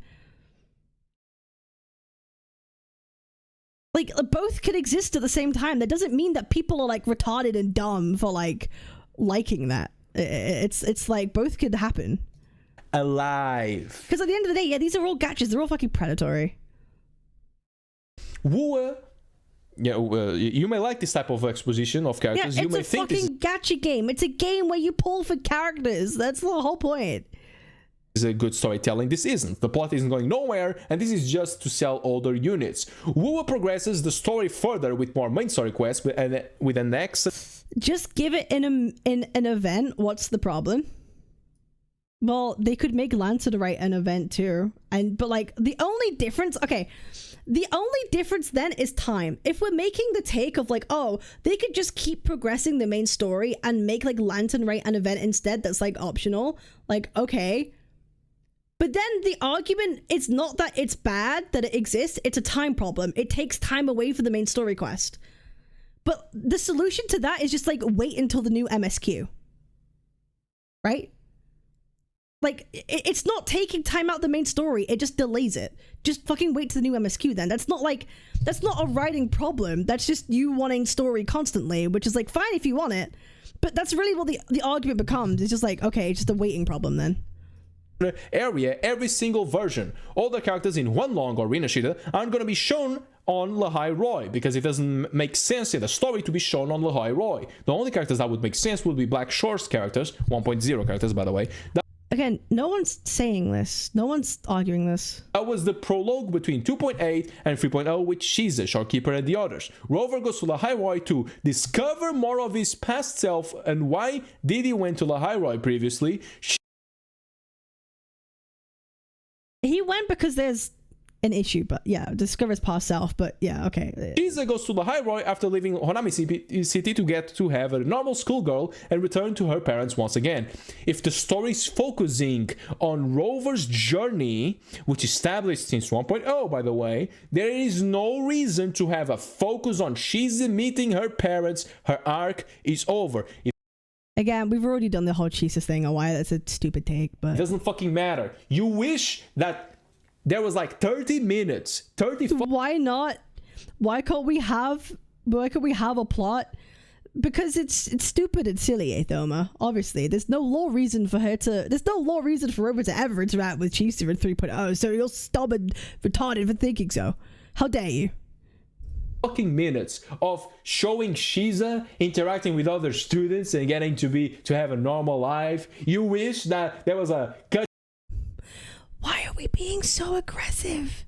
Like, both could exist at the same time. That doesn't mean that people are like retarded and dumb for like liking that. It's like both could happen. Alive. Because at the end of the day, yeah, these are all gachas. They're all fucking predatory. Woowa. Yeah, you may like this type of exposition of characters. Yeah, you may it's a fucking gacha game. It's a game where you pull for characters. That's the whole point. Is a good storytelling. This isn't. The plot isn't going nowhere, and this is just to sell older units. Woowa progresses the story further with more main story quests with an next. Just give it in an event. What's the problem? Well, they could make Lantern Rite an event too, but like the only difference. Okay, the only difference then is time. If we're making the take of like, oh, they could just keep progressing the main story and make like Lantern Rite an event instead. That's like optional. Like, okay. But then the argument is not that it's bad that it exists, it's a time problem. It takes time away from the main story quest. But the solution to that is just like wait until the new MSQ. Right? Like, it's not taking time out the main story, it just delays it. Just fucking wait to the new MSQ then. That's not a writing problem. That's just you wanting story constantly, which is like fine if you want it, but that's really what the argument becomes. It's just like, okay, it's just a waiting problem then. Area, every single version. All the characters in one long arena shooter aren't going to be shown on Lahai Roy because it doesn't make sense in the story to be shown on Lahai Roy. The only characters that would make sense would be Black Shore's characters, 1.0 characters by the way. Again, no one's saying this. No one's arguing this. That was the prologue between 2.8 and 3.0 with Shiza, Shopkeeper, and the others. Rover goes to Lahai Roy to discover more of his past self and why did he went to Lahai Roy previously. He went because there's an issue, but yeah, discover his past self, but yeah, okay. Shiza goes to Lahai Roy after leaving Honami City to get to have a normal schoolgirl and return to her parents once again. If the story is focusing on Rover's journey, which is established since 1.0 by the way, there is no reason to have a focus on Shiza meeting her parents. Her arc is over. Again, we've already done the whole Jesus thing a while. That's a stupid take, but... It doesn't fucking matter. You wish that there was like 30 minutes. Why not? Why can't we have a plot? Because it's stupid and silly, Athoma. Obviously, there's no law reason for Rover to ever interact with Chisa in 3.0, so you're stubborn, retarded for thinking so. How dare you? Fucking minutes of showing Shiza interacting with other students and getting to have a normal life. You wish that there was a cut. Why are we being so aggressive?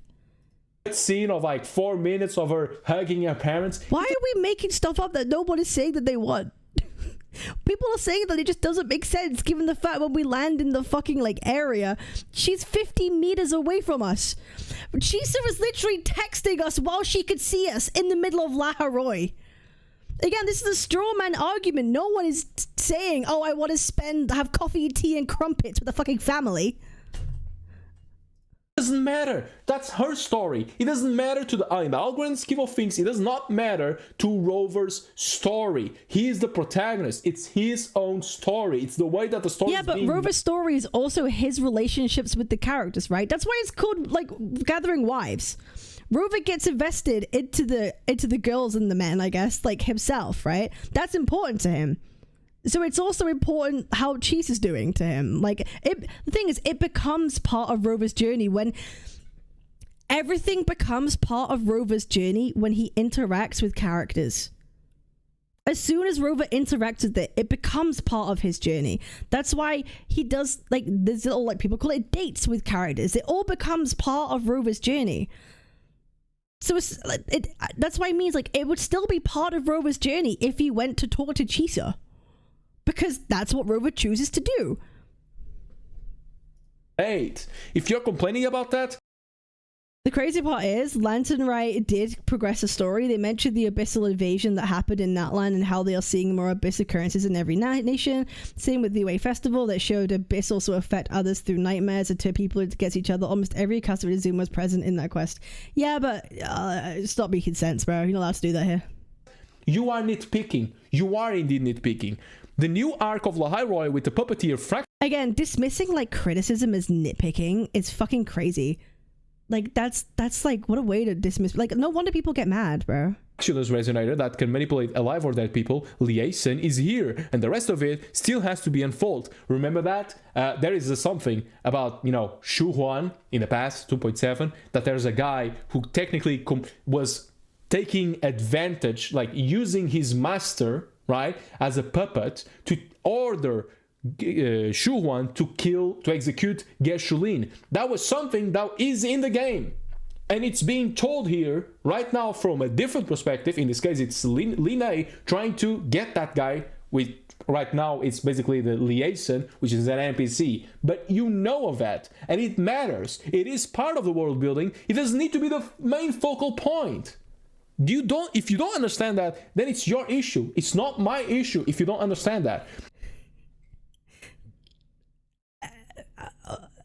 Scene of like 4 minutes of her hugging her parents. Why are we making stuff up that no one is saying that they want? People are saying that it just doesn't make sense given the fact when we land in the fucking like area, she's 50 meters away from us. Chisa was literally texting us while she could see us in the middle of Lahai Roy. Again, this is a straw man argument. No one is saying, oh, I want to have coffee, tea and crumpets with the fucking family. Doesn't matter. That's her story. It doesn't matter to in the all grand scheme of things. It does not matter to Rover's story. He is the protagonist. It's his own story. It's the way that the story. Yeah, but Rover's story is also his relationships with the characters, right? That's why it's called like Gathering Wives. Rover gets invested into the girls and the men, I guess, like himself, right? That's important to him. So it's also important how Cheese is doing to him. Like, the thing is, it becomes part of Rover's journey when... Everything becomes part of Rover's journey when he interacts with characters. As soon as Rover interacts with it, it becomes part of his journey. That's why he does, like, there's little, like, people call it dates with characters. It all becomes part of Rover's journey. So that's why it means, like, it would still be part of Rover's journey if he went to talk to Chisa. Because that's what Rover chooses to do. If you're complaining about that... The crazy part is, Lantern Right did progress the story. They mentioned the abyssal invasion that happened in Natlan and how they are seeing more abyss occurrences in every nation. Same with the Way Festival that showed abyss also affect others through nightmares and turn people against each other. Almost every customer Zoom was present in that quest. Yeah, but stop making sense, bro. You're not allowed to do that here. You are nitpicking. You are indeed nitpicking. The new arc of Lahai Roy with the puppeteer Again, dismissing like criticism as nitpicking is fucking crazy. Like that's like, what a way to dismiss. Like, no wonder people get mad, bro. Hoyoshills Resonator that can manipulate alive or dead people, Liaison is here, and the rest of it still has to be unfolded. Remember that? There is something about, you know, Shu Huan in the past, 2.7, that there's a guy who technically was taking advantage, like using his master, right, as a puppet to order Shu Huan to execute Geshu-Lin. That was something that is in the game. And it's being told here right now from a different perspective. In this case, it's Lin trying to get that guy with, right now, it's basically the Liaison, which is an NPC. But you know of that, and it matters. It is part of the world building. It doesn't need to be the main focal point. If you don't understand that, then it's your issue. It's not my issue if you don't understand that.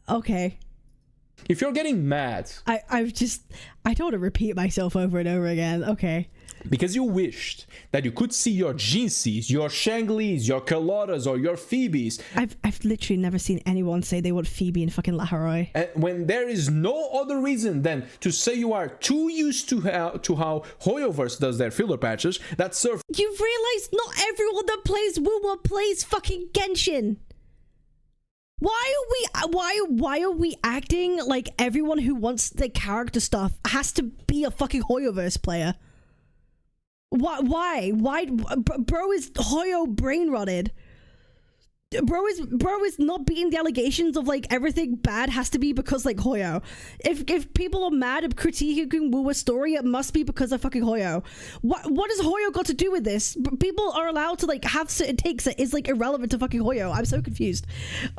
Okay. If you're getting mad... I don't want to repeat myself over and over again. Okay. because you wished that you could see your Jinxes, your Shanglis, your Carlottas, or your Phoebes. I've literally never seen anyone say they want Phoebe and fucking Laharoy. And when there is no other reason than to say you are too used to how Hoyoverse does their filler patches that serve. You've realized not everyone that plays Wuwa plays fucking Genshin. Why are we acting like everyone who wants the character stuff has to be a fucking Hoyoverse player? Why? Bro is Hoyo brain rotted. Bro is not beating the allegations of like everything bad has to be because like Hoyo. If people are mad at critiquing Wuwa's story, it must be because of fucking Hoyo. What has Hoyo got to do with this? People are allowed to like have certain takes that is like irrelevant to fucking Hoyo. I'm so confused.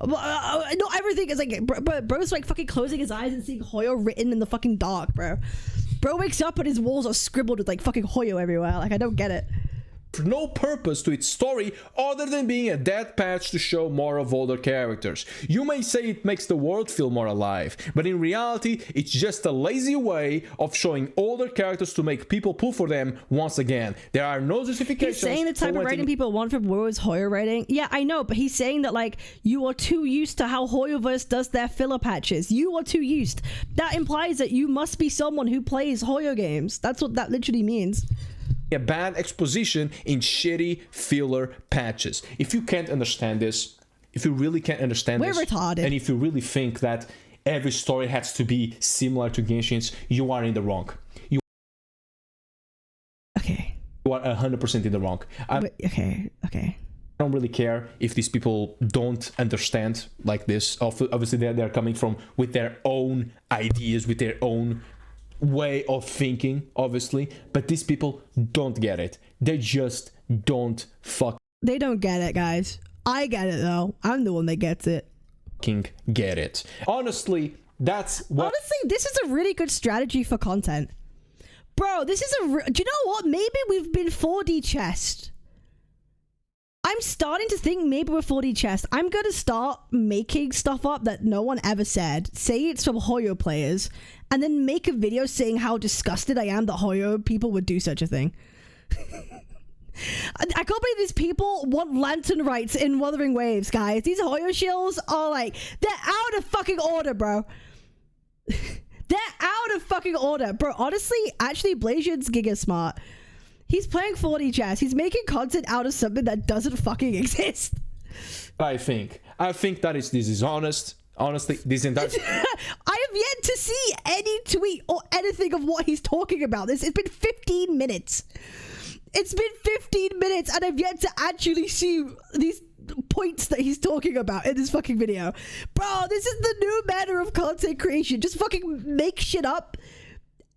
Not everything is like bro's like fucking closing his eyes and seeing Hoyo written in the fucking dark, bro. Bro wakes up and his walls are scribbled with like fucking Hoyo everywhere. Like I don't get it. No purpose to its story other than being a dead patch to show more of older characters. You may say it makes the world feel more alive, but in reality it's just a lazy way of showing older characters to make people pull for them once again. There are no justifications. He's saying the type of writing people want from Wuwa's Hoyo writing. Yeah, I know, but he's saying that like you are too used to how Hoyoverse does their filler patches. You are too used. That implies that you must be someone who plays Hoyo games. That's what that literally means. A bad exposition in shitty filler patches. If you can't understand this, if you really can't understand We're this, retarded. and if you really think that every story has to be similar to Genshin's, you are in the wrong. Okay. You are 100% in the wrong. Okay. I don't really care if these people don't understand like this. Obviously, they're coming from with their own ideas, with their own way of thinking, obviously, but these people don't get it. They just don't They don't get it, guys. I get it though. I'm the one that gets it. Get it. Honestly, that's what. Honestly, this is a really good strategy for content, bro. This is do you know what? Maybe we've been 4D chessed. I'm starting to think maybe we're 4D chess. I'm going to start making stuff up that no one ever said. Say it's from Hoyo players. And then make a video saying how disgusted I am that Hoyo people would do such a thing. I can't believe these people want lantern rights in Wuthering Waves, guys. These Hoyoshills are like, they're out of fucking order, bro. They're out of fucking order. Bro, honestly, actually, Blazeon's giga smart. He's playing 4D chess. He's making content out of something that doesn't fucking exist. I think that is dishonest. Honestly, this entire. I have yet to see any tweet or anything of what he's talking about. It's been 15 minutes. It's been 15 minutes and I've yet to actually see these points that he's talking about in this fucking video. Bro, this is the new manner of content creation. Just fucking make shit up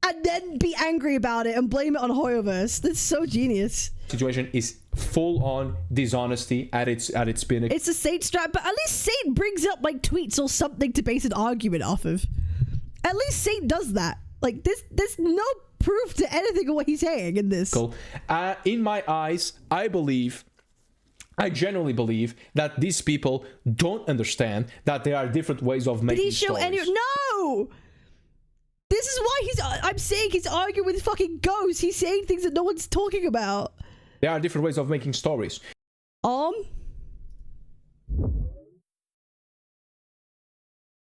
and then be angry about it and blame it on Hoyoverse. That's so genius. Situation is full on dishonesty at its pinnacle. It's a Saint strat, but at least Saint brings up like tweets or something to base an argument off of. At least Saint does that. Like there's no proof to anything of what he's saying in this. Cool. In my eyes, I genuinely believe that these people don't understand that there are different ways of making stories. No! This is why I'm saying he's arguing with fucking ghosts. He's saying things that no one's talking about. There are different ways of making stories.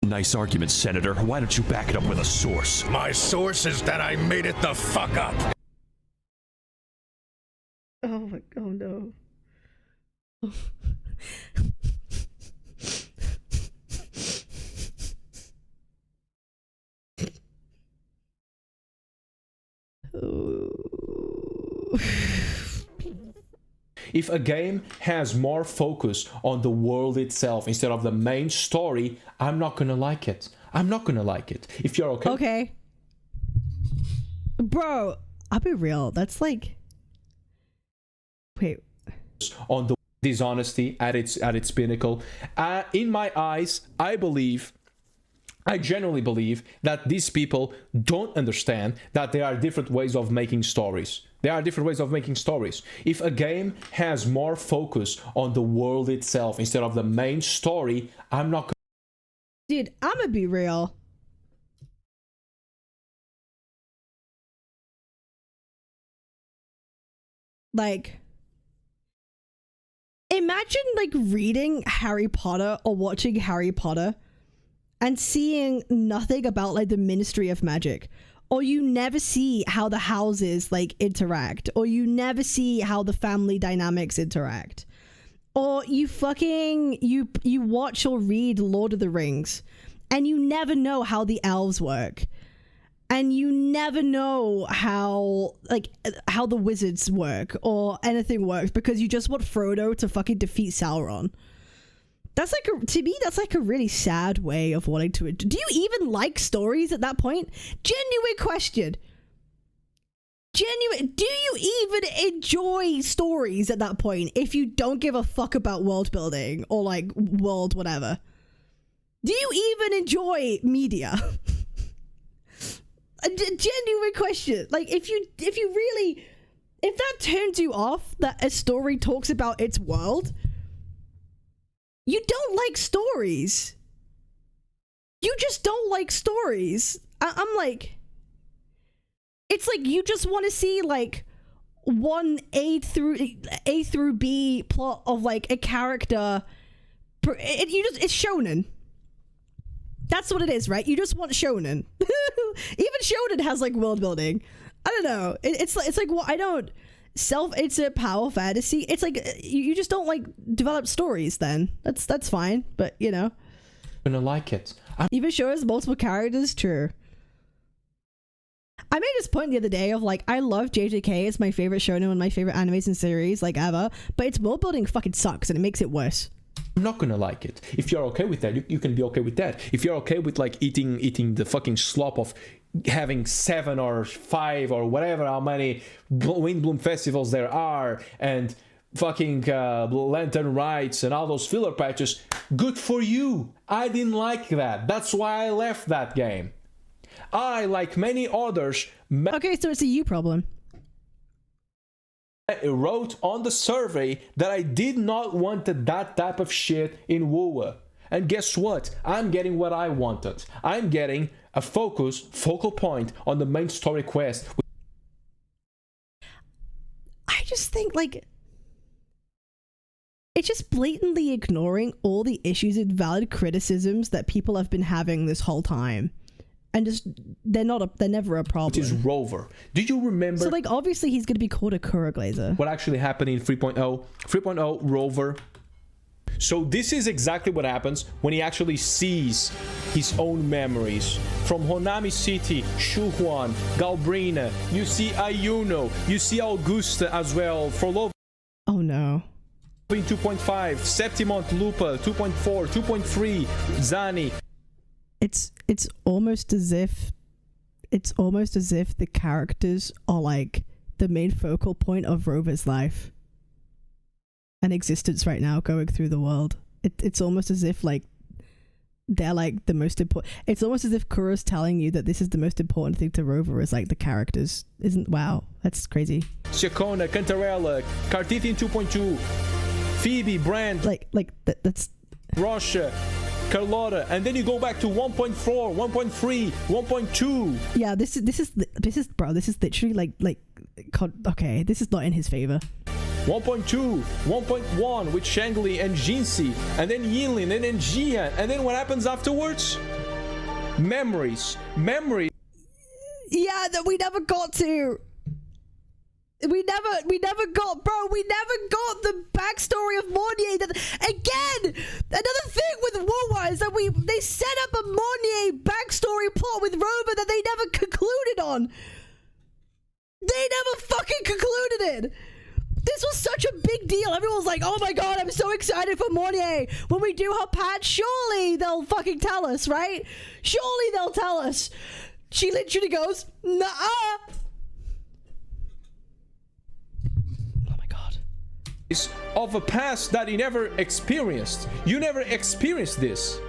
Nice argument, Senator. Why don't you back it up with a source? My source is that I made it the fuck up. Oh my god, no. If a game has more focus on the world itself instead of the main story, I'm not gonna like it. I'm not gonna like it. If you're okay. Okay. Bro, I'll be real. That's like... Wait. On the dishonesty at its pinnacle. In my eyes, I genuinely believe that these people don't understand that there are different ways of making stories. There are different ways of making stories. If a game has more focus on the world itself instead of the main story, I'm not... Dude, I'm gonna be real. Like, imagine like reading Harry Potter or watching Harry Potter and seeing nothing about like the Ministry of Magic, or you never see how the houses like interact, or you never see how the family dynamics interact, or you watch or read Lord of the Rings and you never know how the elves work, and you never know how the wizards work or anything works, because you just want Frodo to fucking defeat Sauron. That's like to me, that's like a really sad way of wanting to. Do you even like stories at that point? Genuine question. Genuine. Do you even enjoy stories at that point if you don't give a fuck about world building or like world whatever? Do you even enjoy media? A genuine question. Like, if that turns you off, that a story talks about its world, you don't like stories. You just don't like stories. I'm like, it's like you just want to see like one A through B plot of like a character. It's shonen. That's what it is, right? You just want shonen. Even shonen has like world building. I don't know. It's like what I don't. It's a power fantasy. It's like you just don't like develop stories. Then that's fine. But you know, I'm gonna like it. Even shows multiple characters. True. I made this point the other day of like, I love JJK. It's my favorite shonen and my favorite animation series like ever. But its world building fucking sucks and it makes it worse. I'm not gonna like it. If you're okay with that, you can be okay with that. If you're okay with like eating the fucking slop of having 7 or 5 or whatever how many Windbloom festivals there are, and fucking Lantern Rites and all those filler patches, good for you. I didn't like that. That's why I left that game. I, like many others, okay, so it's a you problem. I wrote on the survey that I did not want that type of shit in WoW. And guess what? I'm getting what I wanted. I'm getting a focal point on the main story quest. I just think like it's just blatantly ignoring all the issues and valid criticisms that people have been having this whole time. And just they're never a problem. Which is Rover. Do you remember? So like obviously he's gonna be called a Kura Glazer. What actually happened in 3.0? 3.0 Rover. So this is exactly what happens when he actually sees his own memories. From Honami City, Shuhuan, Galbrina, you see Ayuno, you see Augusta as well. For Love. Oh no. 2.5, Septimont Lupa, 2.4, 2.3, Zani. It's almost as if the characters are like the main focal point of Rover's life and existence right now, going through the world. It's almost as if like they're like the most important. It's almost as if Kura's telling you that this is the most important thing to Rover is like the characters. Wow, that's crazy. Chacona, Cantarella, Cartithian 2.2, Phoebe, Brand, that's Russia, Carlotta, and then you go back to 1.4, 1.3, 1.2. Yeah, this is bro, this is literally okay, this is not in his favor. 1.2, 1.1 with Shangli and Jinxie, and then Yinlin, and then Jian, and then what happens afterwards? Memories. Yeah, that we never got to. We never got the backstory of Mornier. Again, another thing with WoW is that they set up a Mornier backstory plot with Rover that they never concluded on. They never fucking concluded it. This was such a big deal. Everyone was like, oh my god, I'm so excited for Mornier. When we do her patch, surely they'll fucking tell us, right? Surely they'll tell us. She literally goes, nah-uh. Of a past that he never experienced. You never experienced this.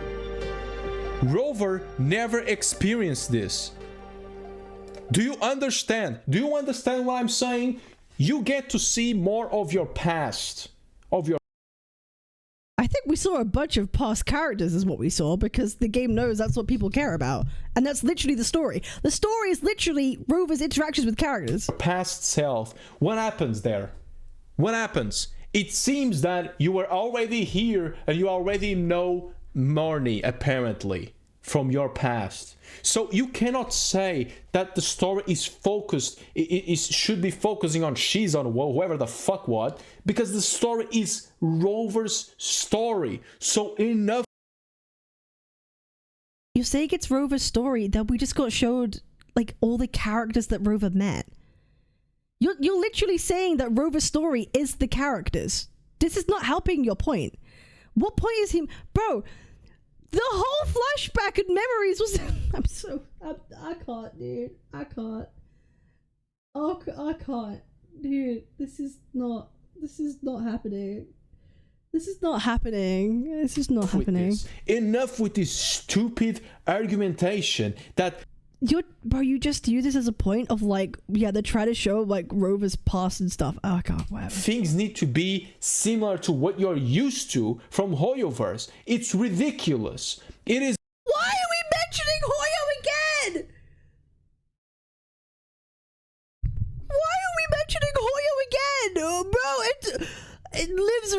Rover never experienced this. Do you understand? Do you understand what I'm saying? You get to see more of your past. I think we saw a bunch of past characters is what we saw, because the game knows that's what people care about. And that's literally the story. The story is literally Rover's interactions with characters. Past self. What happens there? what happens? It seems that you were already here and you already know Marnie, apparently, from your past. So you cannot say that the story is focused, it should be focusing on she's on whoever the fuck what, because the story is Rover's story. So enough. You say it's Rover's story, that we just got showed like all the characters that Rover met. You're literally saying that Rover's story is the characters. This is not helping your point. What point is he... Bro, the whole flashback and memories was... I can't, dude. I can't. Oh, I can't. Dude, this is not happening. This is not happening. This is not happening. Enough with this stupid argumentation that... Bro, you just use this as a point of like, yeah, they try to show like Rover's past and stuff. Oh god, whatever. Things need to be similar to what you're used to from Hoyoverse. It's ridiculous. It is. Why are we mentioning Hoyo again? Why are we mentioning Hoyo again? Bro, it lives...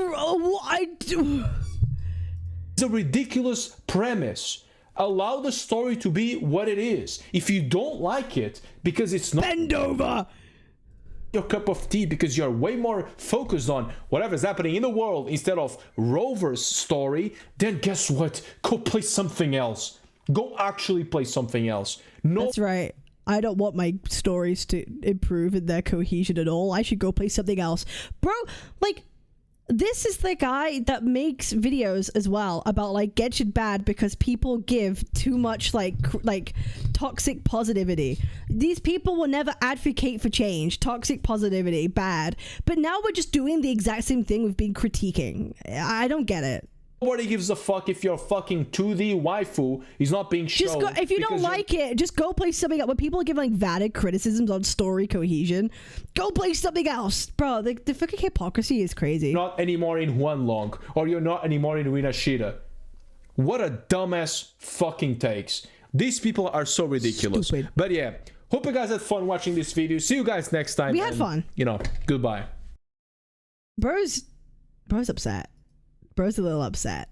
It's a ridiculous premise. Allow the story to be what it is. If you don't like it because it's not... Bend over! Your cup of tea because you're way more focused on whatever's happening in the world instead of Rover's story, then guess what? Go play something else. Go actually play something else. No. That's right. I don't want my stories to improve in their cohesion at all. I should go play something else. Bro, like... This is the guy that makes videos as well about like Genshin bad because people give too much like toxic positivity. These people will never advocate for change. Toxic positivity, bad. But now we're just doing the exact same thing we've been critiquing. I don't get it. Nobody gives a fuck if your fucking 2D waifu is not being shown. Just go, if you don't like it, just go play something else. When people give like valid criticisms on story cohesion, go play something else. Bro, the fucking hypocrisy is crazy. Not anymore in Huanlong, or you're not anymore in Winashita. What a dumbass fucking takes. These people are so ridiculous. Stupid. But yeah, hope you guys had fun watching this video. See you guys next time. We had fun. You know, goodbye. Bro's upset. Bro's a little upset.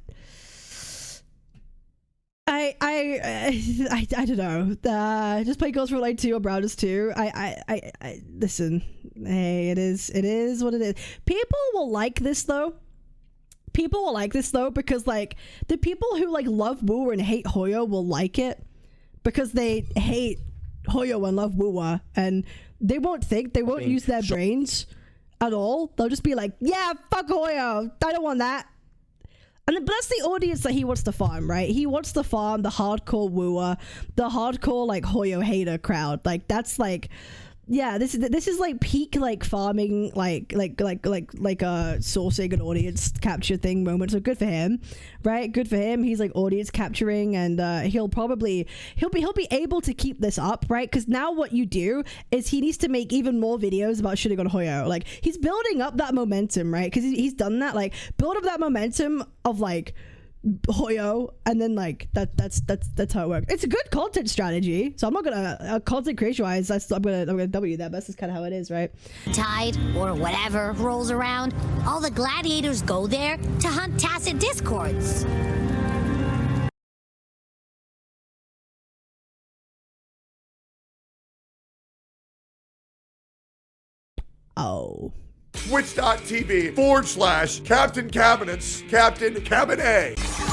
I don't know. Just play Ghost Relay 2 or Browners 2. I listen. Hey, it is what it is. People will like this though. People will like this though because like the people who like love Woowa and hate Hoyo will like it because they hate Hoyo and love Woowa and they won't use their brains at all. They'll just be like, yeah, fuck Hoyo. I don't want that. But that's the audience that he wants to farm, right? He wants to farm the hardcore wooer, the hardcore like Hoyo hater crowd. Like that's like, yeah, this is like peak like farming, like a sourcing an audience capture thing moment. So good for him, right? Good for him. He's like audience capturing, and he'll be able to keep this up, right? Because now what you do is he needs to make even more videos about shitting on Hoyo. Like he's building up that momentum, right? Because he's done that, like build up that momentum of like Hoyo, and then like that's how it works. It's a good content strategy, so I'm not gonna content creation wise I'm gonna W that, but that's just kind of how it is, right? Tide or whatever rolls around, all the gladiators go there to hunt tacit discords. Oh, Twitch.tv/Captain Cabinetz, Captain Cabinetz.